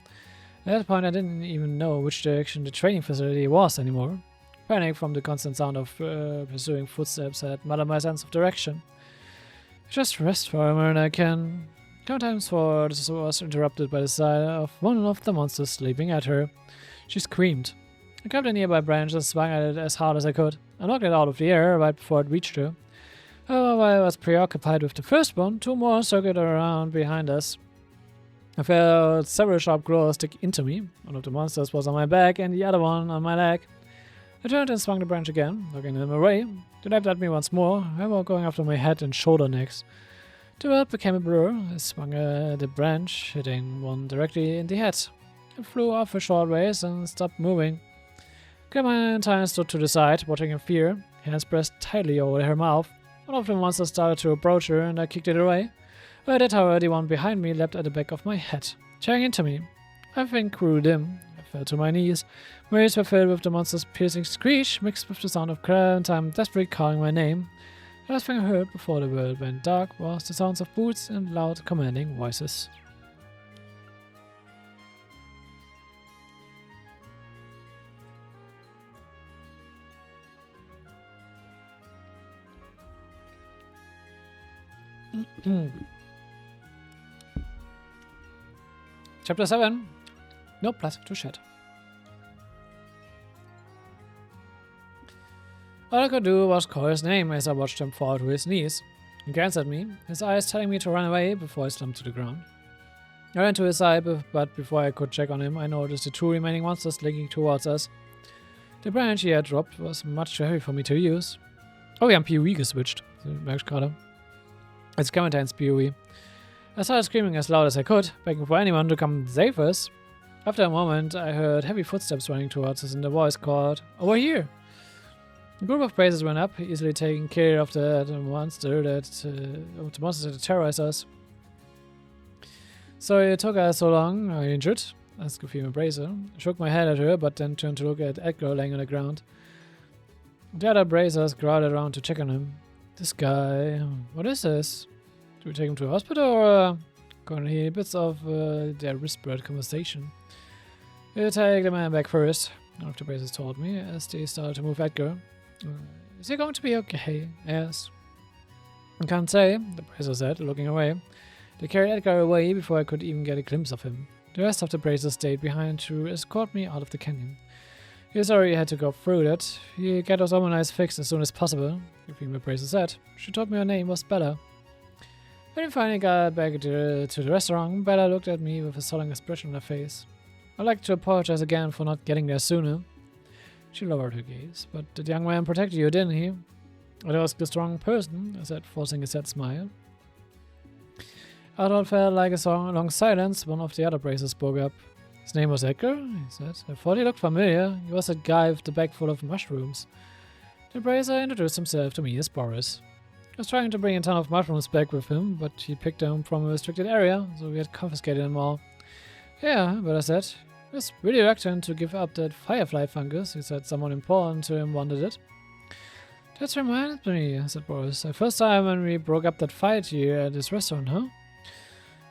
At that point, I didn't even know which direction the training facility was anymore. Panic from the constant sound of pursuing footsteps had muddled my sense of direction. Just rest for a moment, I can. Clementine's thought was interrupted by the sight of one of the monsters sleeping at her. She screamed. I grabbed a nearby branch and swung at it as hard as I could. I knocked it out of the air right before it reached her. However, while I was preoccupied with the first one, 2 more circled around behind us. I felt several sharp claws stick into me. One of the monsters was on my back and the other one on my leg. I turned and swung the branch again, knocking them away. They leapt at me once more, however going after my head and shoulder next. The world became a blur. I swung the branch, hitting one directly in the head. It flew off a short ways and stopped moving. Clementine stood to the side, watching in fear, hands pressed tightly over her mouth. One of the monsters started to approach her and I kicked it away. By that, however, the one behind me leapt at the back of my head, tearing into me. Everything grew dim. I fell to my knees. My ears were filled with the monster's piercing screech, mixed with the sound of Clementine desperately calling my name. The last thing I heard before the world went dark was the sounds of boots and loud, commanding voices. Chapter 7. No place to shed. All I could do was call his name as I watched him fall to his knees. He glanced at me, his eyes telling me to run away before I slumped to the ground. I ran to his side, but before I could check on him, I noticed the 2 remaining monsters linking towards us. The branch he had dropped was much too heavy for me to use. Oh, wir haben POE geswitcht. Merke ich gerade. It's Clementine's POE. I started screaming as loud as I could, begging for anyone to come save us. After a moment, I heard heavy footsteps running towards us and the voice called, "Over here!" A group of braces went up, easily taking care of the monster that terrorized us. "Sorry it took us so long. Are you injured?" asked a female bracer. I shook my head at her, but then turned to look at Edgar laying on the ground. The other bracers crowded around to check on him. This guy... What is this? Do we take him to a hospital or... Gonna hear bits of their whispered conversation. We'll take the man back first, one of the bracers told me as they started to move Edgar. Is he going to be okay? I asked. I can't say, the bracer said, looking away. They carried Edgar away before I could even get a glimpse of him. The rest of the bracers stayed behind to escort me out of the canyon. He was sorry he had to go through that. He'd get us all nice fixed as soon as possible, the female bracer said. She told me her name was Bella. When we finally got back to the restaurant, Bella looked at me with a solemn expression on her face. I'd like to apologize again for not getting there sooner. She lowered her gaze. But the young man protected you, didn't he? I was the strong person, I said, forcing a sad smile. After what felt like a long silence, one of the other bracers spoke up. His name was Edgar, he said. I thought he looked familiar. He was that guy with the bag full of mushrooms. The bracer introduced himself to me as Boris. I was trying to bring a ton of mushrooms back with him, but he picked them from a restricted area, so we had confiscated them all. Yeah, but I said, he was really reluctant to give up that firefly fungus. He said someone important to him wanted it. That reminded me, said Boris. The first time when we broke up that fight here at this restaurant, huh?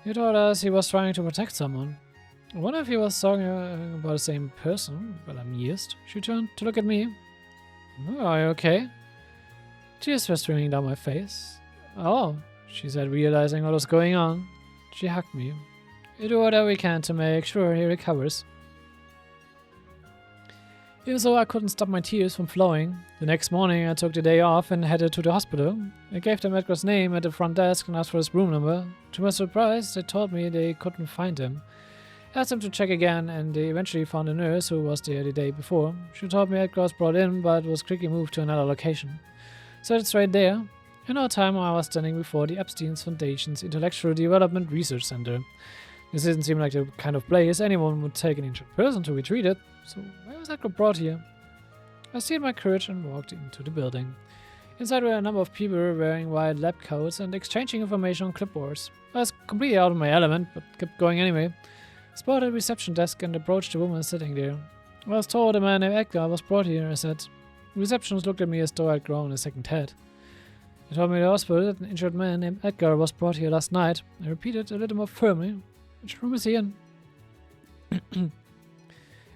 He told us he was trying to protect someone. I wonder if he was talking about the same person, but I mused. She turned to look at me. Oh, are you okay? Tears were streaming down my face. Oh, she said, realizing what was going on. She hugged me. We do whatever we can to make sure he recovers. Even so, I couldn't stop my tears from flowing. The next morning, I took the day off and headed to the hospital. I gave them Edgar's name at the front desk and asked for his room number. To my surprise, they told me they couldn't find him. I asked them to check again, and they eventually found a nurse who was there the day before. She told me Edgar was brought in, but was quickly moved to another location. So it's right there. In no time, I was standing before the Epstein Foundation's Intellectual Development Research Center. This didn't seem like the kind of place anyone would take an injured person to be treated, so why was Edgar brought here? I steeled my courage and walked into the building. Inside were a number of people wearing white lab coats and exchanging information on clipboards. I was completely out of my element, but kept going anyway. I spotted a reception desk and approached the woman sitting there. I was told a man named Edgar was brought here, I said. The receptionist looked at me as though I'd grown a second head. They told me the hospital that an injured man named Edgar was brought here last night. I repeated a little more firmly. Which room is he in? I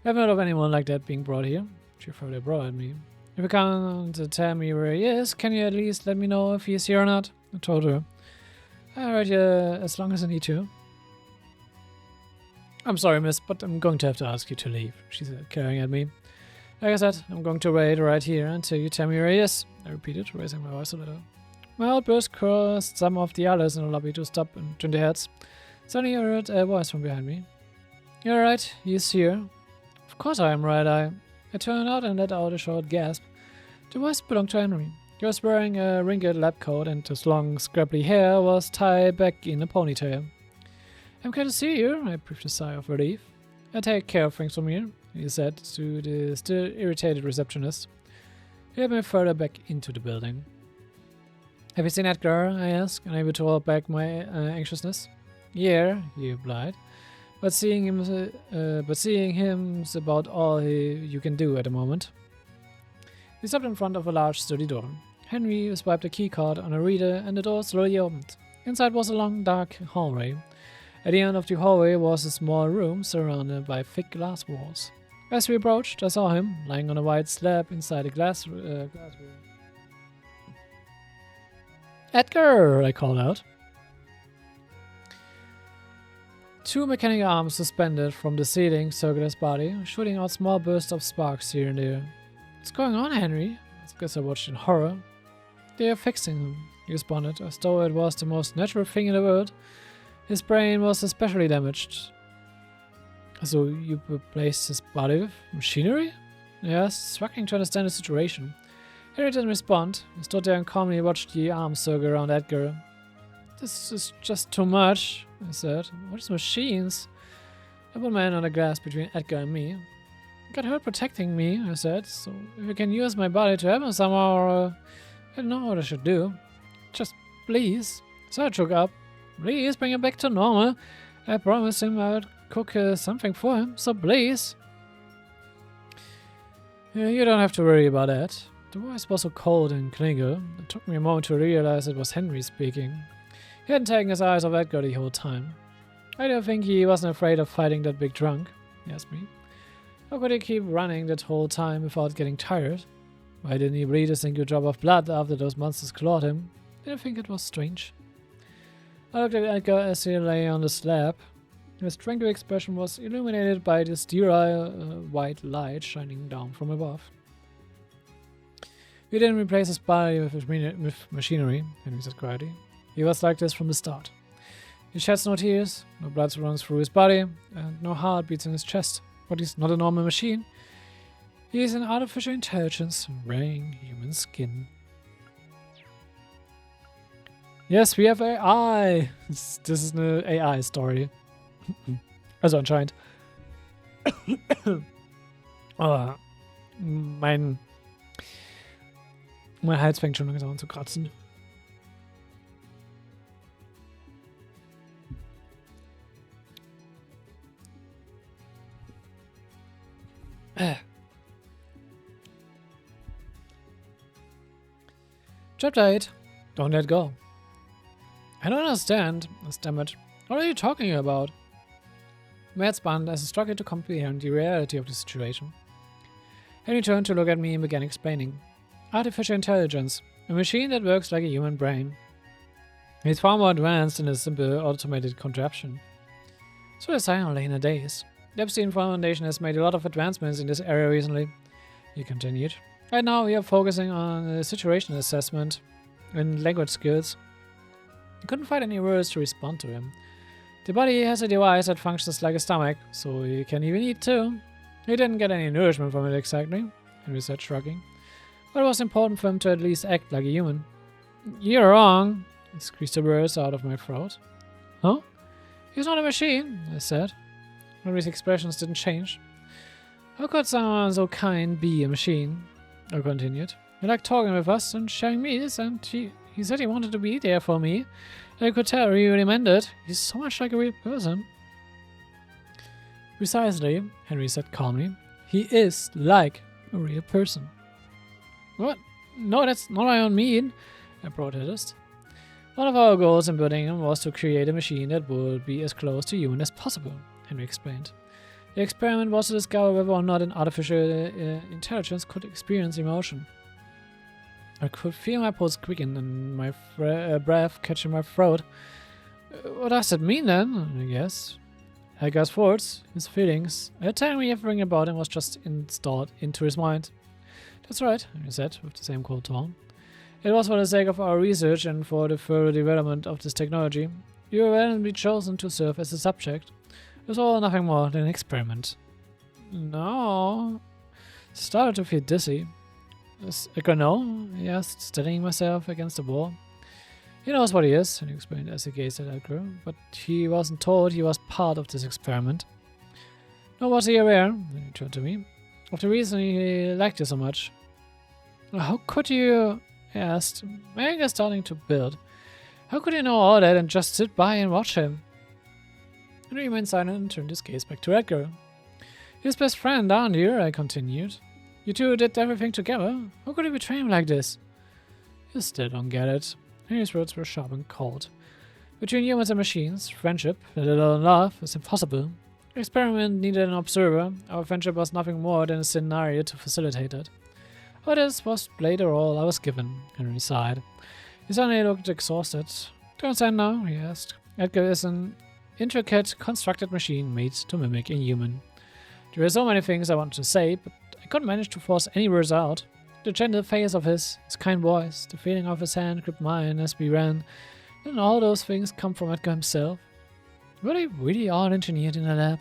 haven't heard of anyone like that being brought here. She further brought at me. If you can't tell me where he is, can you at least let me know if he's here or not? I told her. I'll write you as long as I need to. I'm sorry, miss, but I'm going to have to ask you to leave, she said, carrying at me. Like I said, I'm going to wait right here until you tell me where he is, I repeated, raising my voice a little. My outburst caused some of the others in the lobby to stop and turn their heads. Suddenly I heard a voice from behind me. You're right, he's here. Of course I am right, I turned out and let out a short gasp. The voice belonged to Henry. He was wearing a wrinkled lab coat and his long, scraggly hair was tied back in a ponytail. I'm glad to see you, I breathed a sigh of relief. I take care of things from here, he said to the still irritated receptionist. He led me further back into the building. Have you seen Edgar? I asked, unable to hold back my anxiousness. Yeah, he replied. But seeing him's about all you can do at the moment. He stopped in front of a large sturdy door. Henry swiped a keycard on a reader and the door slowly opened. Inside was a long, dark hallway. At the end of the hallway was a small room surrounded by thick glass walls. As we approached, I saw him, lying on a white slab inside a glass room. Edgar! I called out. Two mechanical arms suspended from the ceiling circled his body, shooting out small bursts of sparks here and there. What's going on, Henry? I guess I watched in horror. They are fixing him, he responded, as though it was the most natural thing in the world. His brain was especially damaged. So you replaced his body with machinery? Yes, struggling to understand the situation. Henry didn't respond. He stood there and calmly watched the arms circle around Edgar. This is just too much, I said. What is machines? I put my hand on the glass between Edgar and me. Got hurt protecting me, I said, so if you can use my body to help him somehow, or I don't know what I should do. Just please. So I shook up. Please bring him back to normal. I promised him I would cook something for him, so please. You don't have to worry about that. The voice was so cold and clinical, it took me a moment to realize it was Henry speaking. He hadn't taken his eyes off Edgar the whole time. I don't think he wasn't afraid of fighting that big drunk, he asked me. How could he keep running that whole time without getting tired? Why didn't he bleed a single drop of blood after those monsters clawed him? Did I think it was strange? I looked at Edgar as he lay on the slab. His tranquil expression was illuminated by the sterile white light shining down from above. We didn't replace his body with machinery, Henry said quietly. He was like this from the start. He sheds no tears, no blood runs through his body, and no heart beats in his chest. But he's not a normal machine. He is an artificial intelligence wearing human skin. Yes, we have AI! This is an AI story. Also anscheinend. Oh, mein Hals fängt schon langsam an zu kratzen. Chapter 8. Don't let go. I don't understand, I stammered. What are you talking about? My head spun as I struggled to comprehend the reality of the situation. Henry turned to look at me and began explaining. Artificial intelligence, a machine that works like a human brain. It's far more advanced than a simple automated contraption. So I say only in a days. The Epstein Foundation has made a lot of advancements in this area recently, he continued. Right now we are focusing on situation assessment and language skills. I couldn't find any words to respond to him. The body has a device that functions like a stomach, so you can even eat too. He didn't get any nourishment from it exactly, Henry said, shrugging. But it was important for him to at least act like a human. You're wrong, I squeezed the words out of my throat. Huh? He's not a machine, I said. Henry's expressions didn't change. How could someone so kind be a machine? I continued. He liked talking with us and sharing meals, and he said he wanted to be there for me. I could tell he really meant it. He's so much like a real person. Precisely, Henry said calmly. He is like a real person. What? No, that's not what I mean, I protested. One of our goals in building him was to create a machine that would be as close to human as possible, Henry explained. The experiment was to discover whether or not an artificial intelligence could experience emotion. I could feel my pulse quicken and my breath catch in my throat. What does that mean then? I guess. Edgar's thoughts, his feelings, telling me everything about him was just installed into his mind. That's right, he said with the same cold tone. It was for the sake of our research and for the further development of this technology. You were randomly chosen to serve as a subject. It was all nothing more than an experiment. No. Started to feel dizzy. Edgar, no? He asked, steadying myself against the wall. He knows what he is, he explained as he gazed at Edgar, but he wasn't told he was part of this experiment. Nor was he aware, then he turned to me, of the reason he liked you so much. How could you? He asked, my anger starting to build. How could you know all that and just sit by and watch him? He remained silent and turned his gaze back to Edgar. His best friend, aren't you? I continued. You two did everything together. How could you betray him like this? You still don't get it. Henry's words were sharp and cold. Between humans and machines, friendship, let alone love, is impossible. The experiment needed an observer. Our friendship was nothing more than a scenario to facilitate it. But this was played the role I was given, Henry sighed. He suddenly looked exhausted. Do you understand now? He asked. Edgar is an intricate, constructed machine made to mimic a human. There were so many things I wanted to say, but I couldn't manage to force any words out. The gentle face of his kind voice, the feeling of his hand gripped mine as we ran, didn't all those things come from Edgar himself? Were they really all engineered in a lab?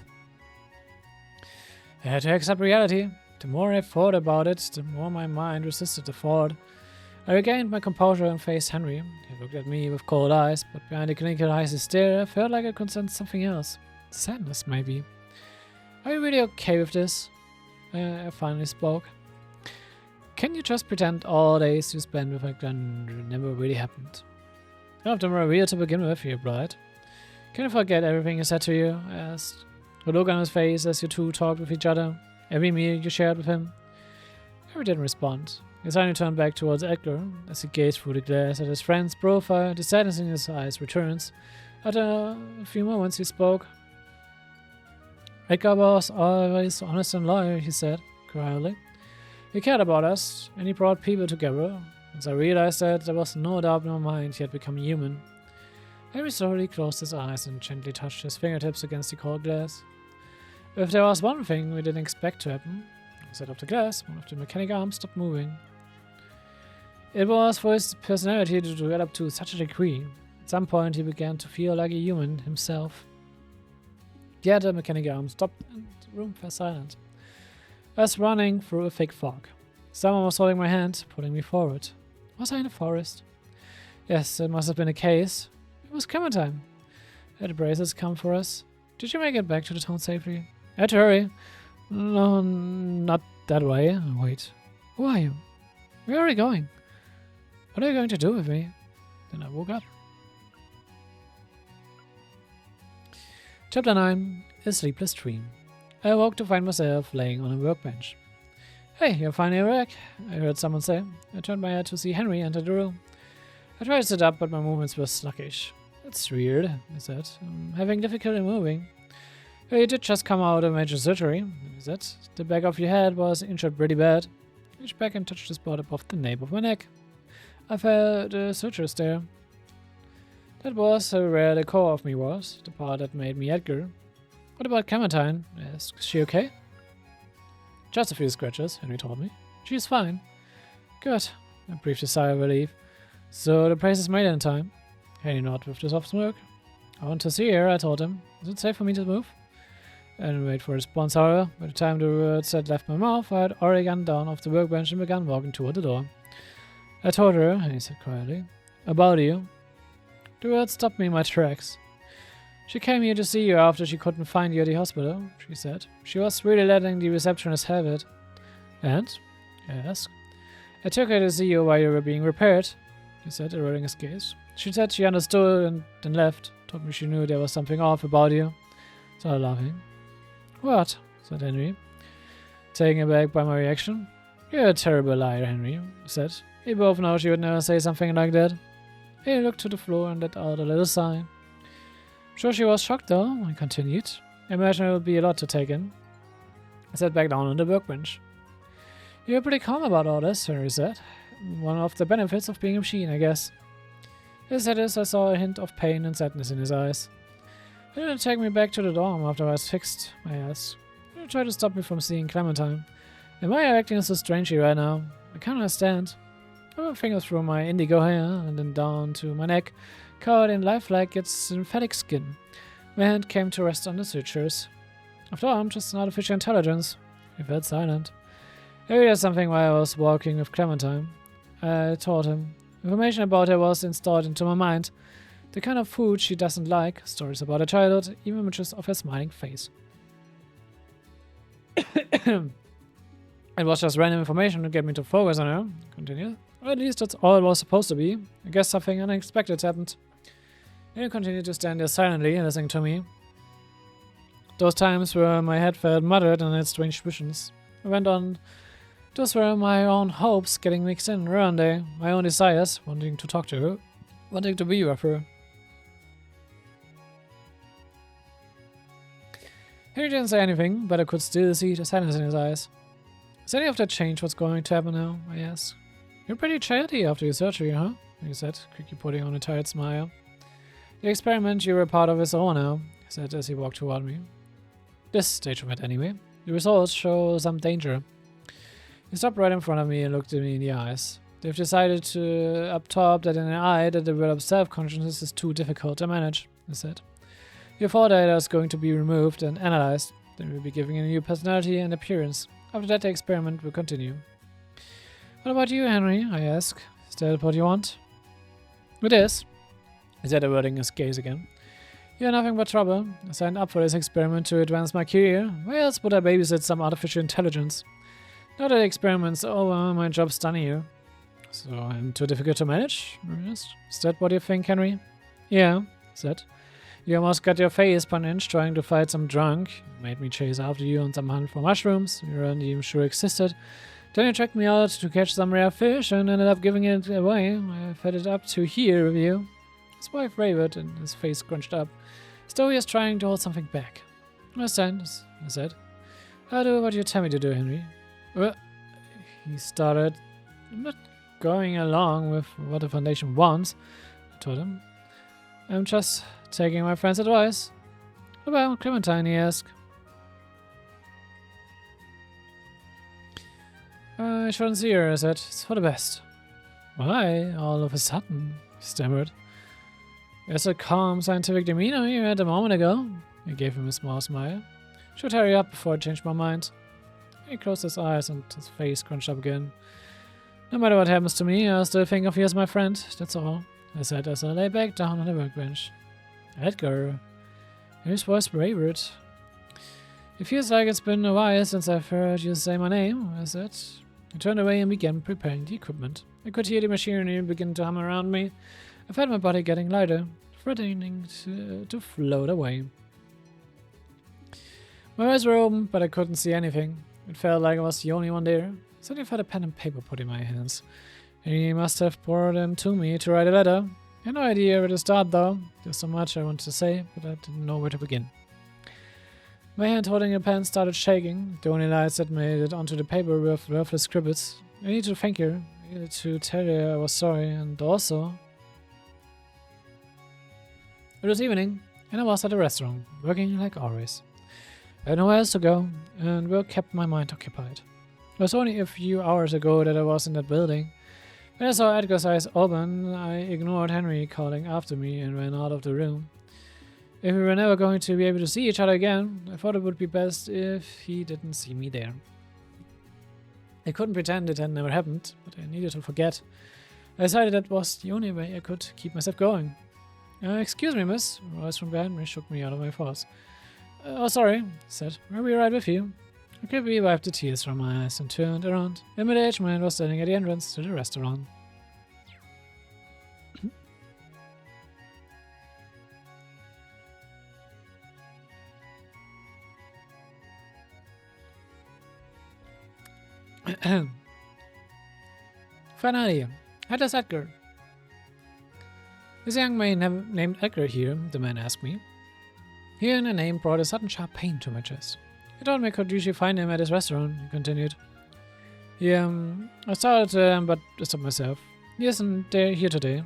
I had to accept reality. The more I thought about it, the more my mind resisted the thought. I regained my composure and faced Henry. He looked at me with cold eyes, but behind the clinical icy stare, I felt like I could sense something else. Sadness, maybe. Are you really okay with this? I finally spoke. Can you just pretend all days you spent with Edgar never really happened? None of them were real to begin with, he replied. Can you forget everything he said to you? I asked. The look on his face as you two talked with each other, every meal you shared with him. Henry didn't respond. He suddenly turned back towards Edgar as he gazed through the glass at his friend's profile. The sadness in his eyes returns. After a few moments, he spoke. Edgar was always honest and loyal, he said, quietly. He cared about us, and he brought people together. Once I realized that, there was no doubt in my mind he had become human. Henry slowly closed his eyes and gently touched his fingertips against the cold glass. If there was one thing we didn't expect to happen, instead of the glass, one of the mechanic arms stopped moving. It was for his personality to develop to such a degree. At some point, he began to feel like a human himself. The other mechanic arm stopped and the room fell silent. I was running through a thick fog. Someone was holding my hand, pulling me forward. Was I in the forest? Yes, it must have been a case. It was Clementine. Had the braces come for us? Did you make it back to the town safely? I had to hurry. No, not that way. Wait. Who are you? Where are you going? What are you going to do with me? Then I woke up. Chapter 9. A Sleepless Dream. I awoke to find myself laying on a workbench. Hey, you're finally awake, I heard someone say. I turned my head to see Henry enter the room. I tried to sit up, but my movements were sluggish. That's weird, I said. I'm having difficulty moving. You did just come out of major surgery, he said. The back of your head was injured pretty bad. I reached back and touched the spot above the nape of my neck. I felt the sutures there. That was where the core of me was, the part that made me Edgar. What about Clementine? I asked. Is she okay? Just a few scratches, Henry told me. She's fine. Good. I breathed a sigh of relief. So the place is made in time. Henry nodded with the soft smirk. I want to see her, I told him. Is it safe for me to move? I didn't wait for a response, however. By the time the words had left my mouth, I had already gotten down off the workbench and began walking toward the door. I told her, he said quietly, about you. The words stopped me in my tracks. She came here to see you after she couldn't find you at the hospital, she said. She was really letting the receptionist have it. And? I asked. I took her to see you while you were being repaired, he said, eroding his gaze. She said she understood and then left. Told me she knew there was something off about you. Started laughing. What? Said Henry, taken aback by my reaction. You're a terrible liar, Henry, said. We both know she would never say something like that. He looked to the floor and let out a little sigh. Sure she was shocked though, I continued. I imagine it would be a lot to take in. I sat back down on the workbench. You're pretty calm about all this, Henry said. One of the benefits of being a machine, I guess. As he said this, I saw a hint of pain and sadness in his eyes. He didn't take me back to the dorm after I was fixed, I asked. He tried to stop me from seeing Clementine. Am I acting so strangely right now? I can't understand. I put my fingers through my indigo hair and then down to my neck, covered in lifelike yet synthetic skin. My hand came to rest on the sutures. After all, I'm just an artificial intelligence. He felt silent. Maybe there's something while I was walking with Clementine. I told him. Information about her was installed into my mind. The kind of food she doesn't like, stories about her childhood, even images of her smiling face. It was just random information to get me to focus on her, continued. Or at least that's all it was supposed to be. I guess something unexpected happened. And he continued to stand there silently, listening to me. Those times where my head felt muddled and had strange visions. I went on. Those were my own hopes getting mixed in, weren't they? My own desires, wanting to talk to her, wanting to be with her. Henry didn't say anything, but I could still see the sadness in his eyes. Has any of that changed what's going to happen now? I asked. You're pretty chatty after your surgery, huh? He said, quickly putting on a tired smile. The experiment you were a part of is over now, he said as he walked toward me. This stage of it, anyway. The results show some danger. He stopped right in front of me and looked at me in the eyes. They've decided to up top that in an eye that develops self-consciousness is too difficult to manage, he said. Your four data is going to be removed and analyzed. Then we'll be giving a new personality and appearance. After that, the experiment will continue. What about you, Henry? I ask. Is that what you want? It is. He said, averting his gaze again. You're nothing but trouble. I signed up for this experiment to advance my career. Why else would I babysit some artificial intelligence? Now that the experiment's over, my job's done here. So I'm too difficult to manage? Is that what you think, Henry? Yeah, he said. You almost got your face punched trying to fight some drunk. You made me chase after you on some hunt for mushrooms you weren't even sure existed. Then you tracked me out to catch some rare fish and ended up giving it away. I fed it up to here with you. His wife wavered and his face scrunched up, as though he was trying to hold something back. I understand, I said. I'll do what you tell me to do, Henry. Well, he started. I'm not going along with what the Foundation wants, I told him. I'm just taking my friend's advice. What about Clementine, he asked. I shouldn't see her, I said. It's for the best. Why, all of a sudden? He stammered. There's a calm, scientific demeanor you had a moment ago. I gave him a small smile. Should hurry up before I change my mind. He closed his eyes and his face scrunched up again. No matter what happens to me, I'll still think of you as my friend, that's all, I said as I lay back down on the workbench. Edgar. His voice wavered. It feels like it's been a while since I've heard you say my name, I said. I turned away and began preparing the equipment. I could hear the machinery begin to hum around me. I felt my body getting lighter, threatening to float away. My eyes were open, but I couldn't see anything. It felt like I was the only one there. Suddenly I felt a pen and paper put in my hands. He must have brought them to me to write a letter. I had no idea where to start though. There's so much I wanted to say, but I didn't know where to begin. My hand holding the pen started shaking. The only lines that made it onto the paper were worthless scribbles. I needed to thank her. I needed to tell her I was sorry, and also... It was evening, and I was at a restaurant, working like always. I had nowhere else to go, and work kept my mind occupied. It was only a few hours ago that I was in that building. When I saw Edgar's eyes open, I ignored Henry calling after me and ran out of the room. If we were never going to be able to see each other again, I thought it would be best if he didn't see me there. I couldn't pretend it had never happened, but I needed to forget. I decided that was the only way I could keep myself going. Excuse me, miss. A voice from behind me shook me out of my thoughts. Oh, sorry, I said. I'll be right with you. I quickly wiped the tears from my eyes and turned around. A middle-aged man was standing at the entrance to the restaurant. Finally, Heartless Edgar. Is a young man named Edgar here? The man asked me. Hearing the name brought a sudden sharp pain to my chest. He told me I could usually find him at his restaurant, he continued. I started, but I stopped myself. He isn't here today.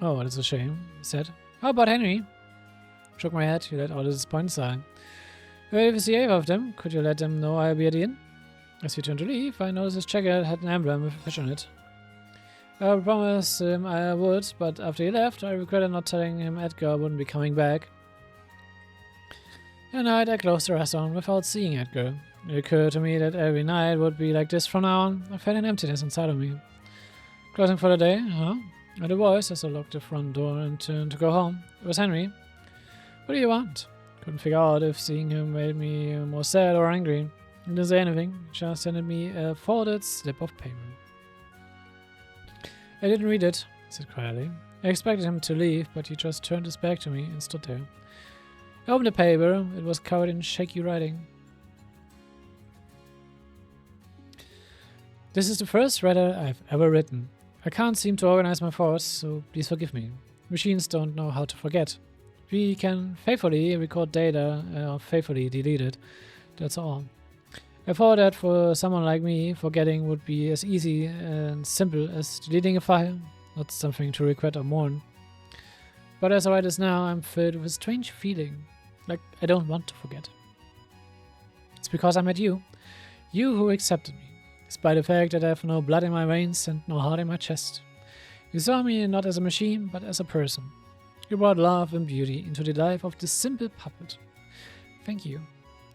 Oh, that's a shame, he said. How about Henry? Shook my head, he let out a disappointed sigh. Well, if you see either of them, could you let them know I'll be at the inn? As he turned to leave, I noticed his jacket had an emblem with a fish on it. I promised him I would, but after he left, I regretted not telling him Edgar wouldn't be coming back. That night, I closed the restaurant without seeing Edgar. It occurred to me that every night would be like this from now on. I felt an emptiness inside of me. Closing for the day, huh? I heard a voice as I locked the front door and turned to go home. It was Henry. What do you want? Couldn't figure out if seeing him made me more sad or angry. He didn't say anything, he just handed me a folded slip of paper. I didn't read it, he said quietly. I expected him to leave, but he just turned his back to me and stood there. I opened the paper. It was covered in shaky writing. This is the first letter I've ever written. I can't seem to organize my thoughts, so please forgive me. Machines don't know how to forget. We can faithfully record data or faithfully delete it. That's all. I thought that for someone like me, forgetting would be as easy and simple as deleting a file, not something to regret or mourn. But as I write this now, I'm filled with a strange feeling, like I don't want to forget. It's because I met you. You who accepted me, despite the fact that I have no blood in my veins and no heart in my chest. You saw me not as a machine, but as a person. You brought love and beauty into the life of this simple puppet. Thank you.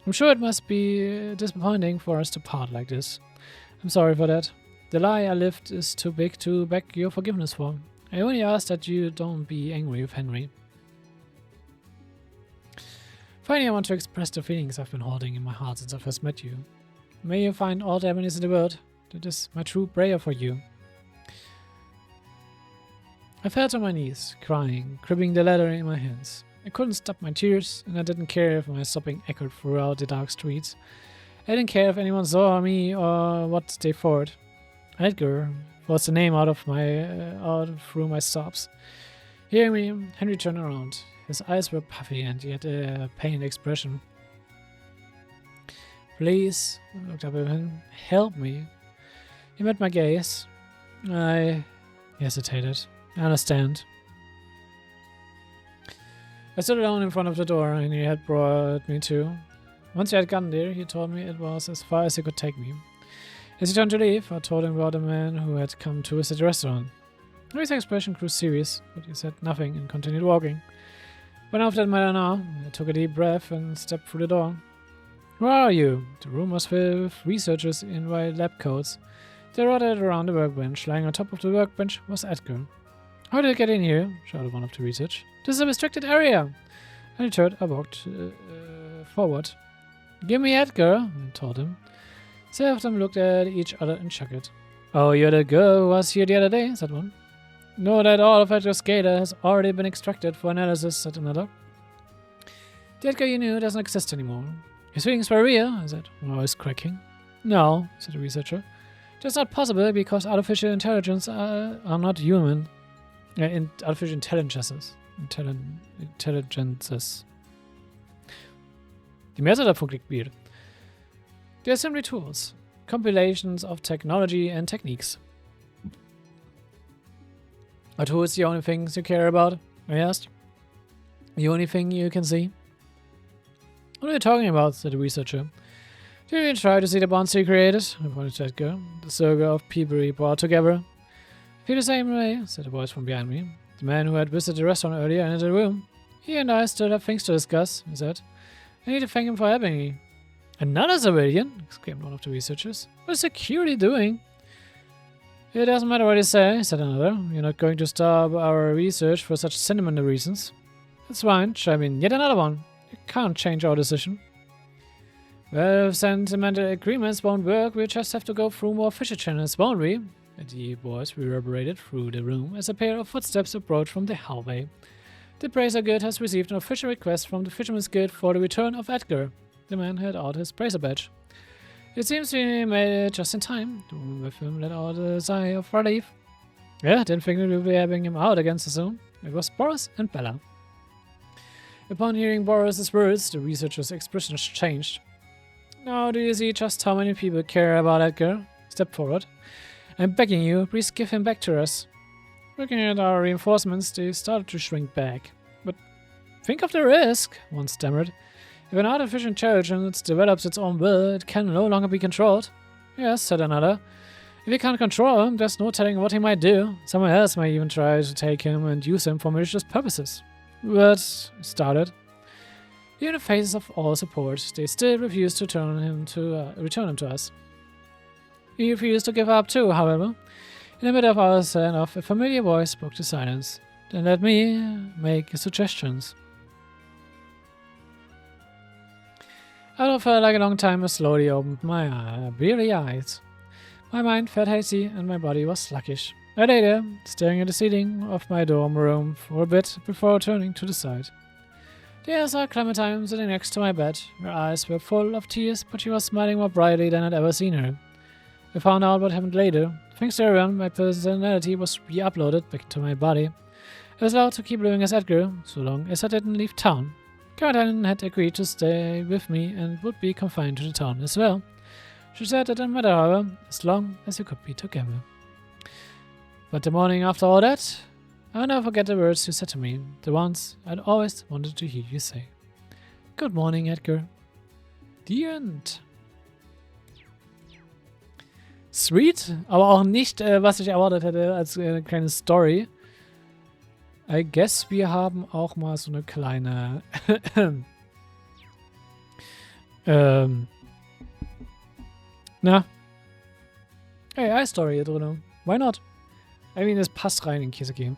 I'm sure it must be disappointing for us to part like this. I'm sorry for that. The lie I lived is too big to beg your forgiveness for. I only ask that you don't be angry with Henry. Finally, I want to express the feelings I've been holding in my heart since I first met you. May you find all the happiness in the world. That is my true prayer for you. I fell to my knees, crying, gripping the letter in my hands. I couldn't stop my tears, and I didn't care if my sobbing echoed throughout the dark streets. I didn't care if anyone saw me or what they thought. Edgar was the name out through my sobs. Hearing me, Henry turned around. His eyes were puffy and he had a pained expression. Please, I looked up at him. Help me. He met my gaze. I hesitated. I understand. I stood alone in front of the door and he had brought me to. Once he had gotten there, he told me it was as far as he could take me. As he turned to leave, I told him about the man who had come to visit the restaurant. His expression grew serious, but he said nothing and continued walking. When after that matter now, I took a deep breath and stepped through the door. Who are you? The room was filled with researchers in white lab coats. They rotted around the workbench. Lying on top of the workbench was Edgar. How did I get in here? Shouted one of the researchers. This is a restricted area. I returned. I walked forward. Give me Edgar, I told him. Some of them looked at each other and chuckled. Oh, you're the girl who was here the other day, said one. Know that all of Edgar's data has already been extracted for analysis, said another. The Edgar you knew doesn't exist anymore. His feelings were real, I said, my voice cracking. No, said the researcher. That's not possible because artificial intelligence are not human. Artificial intelligences. Die Mehrzahl davon klingt weird. They are simply tools. Compilations of technology and techniques. Are tools the only things you care about? I asked. The only thing you can see? What are you talking about? Said the researcher. Did you try to see the bonds he created? I pointed to Edgar. The circle of people he brought together. I feel the same way, said a voice from behind me. The man who had visited the restaurant earlier entered the room. He and I still have things to discuss, he said. I need to thank him for helping me. Another civilian? Exclaimed one of the researchers. What is security doing? It doesn't matter what you say, said another. You're not going to stop our research for such sentimental reasons. That's fine, chime in yet another one. You can't change our decision. Well, if sentimental agreements won't work, we'll just have to go through more fisher channels, won't we? A deep voice reverberated through the room as a pair of footsteps approached from the hallway. The Bracer Guild has received an official request from the Fisherman's Guild for the return of Edgar. The man held out his Bracer badge. It seems we made it just in time. The woman with him let out a sigh of relief. Yeah, didn't think we would be having him out again so soon. It was Boris and Bella. Upon hearing Boris's words, the researcher's expression changed. Now do you see just how many people care about Edgar? Step forward. I'm begging you, please give him back to us. Looking at our reinforcements, they started to shrink back. But think of the risk, one stammered. If an artificial intelligence develops its own will, it can no longer be controlled. Yes, said another. If we can't control him, there's no telling what he might do. Someone else might even try to take him and use him for malicious purposes. But, started. Even in the faces of all support, they still refused to return him to us. He refused to give up too, however. In the middle of our send-off, a familiar voice broke the silence. Then let me make suggestions. After felt like a long time, I slowly opened my weary eyes. My mind felt hazy and my body was sluggish. I lay there, staring at the ceiling of my dorm room for a bit before turning to the side. There saw Clementine sitting next to my bed. Her eyes were full of tears, but she was smiling more brightly than I'd ever seen her. I found out what happened later. Thanks to everyone, my personality was re-uploaded back to my body. I was allowed to keep living as Edgar, so long as I didn't leave town. Clementine had agreed to stay with me and would be confined to the town as well. She said it didn't matter, however, as long as we could be together. But the morning after all that, I'll never forget the words you said to me, the ones I'd always wanted to hear you say. Good morning, Edgar. The end. Sweet, aber auch nicht, was ich erwartet hätte als kleine Story. I guess wir haben auch mal so eine kleine Na. Hey, iStory hier drin. Why not? I mean, es passt rein in Kiseki.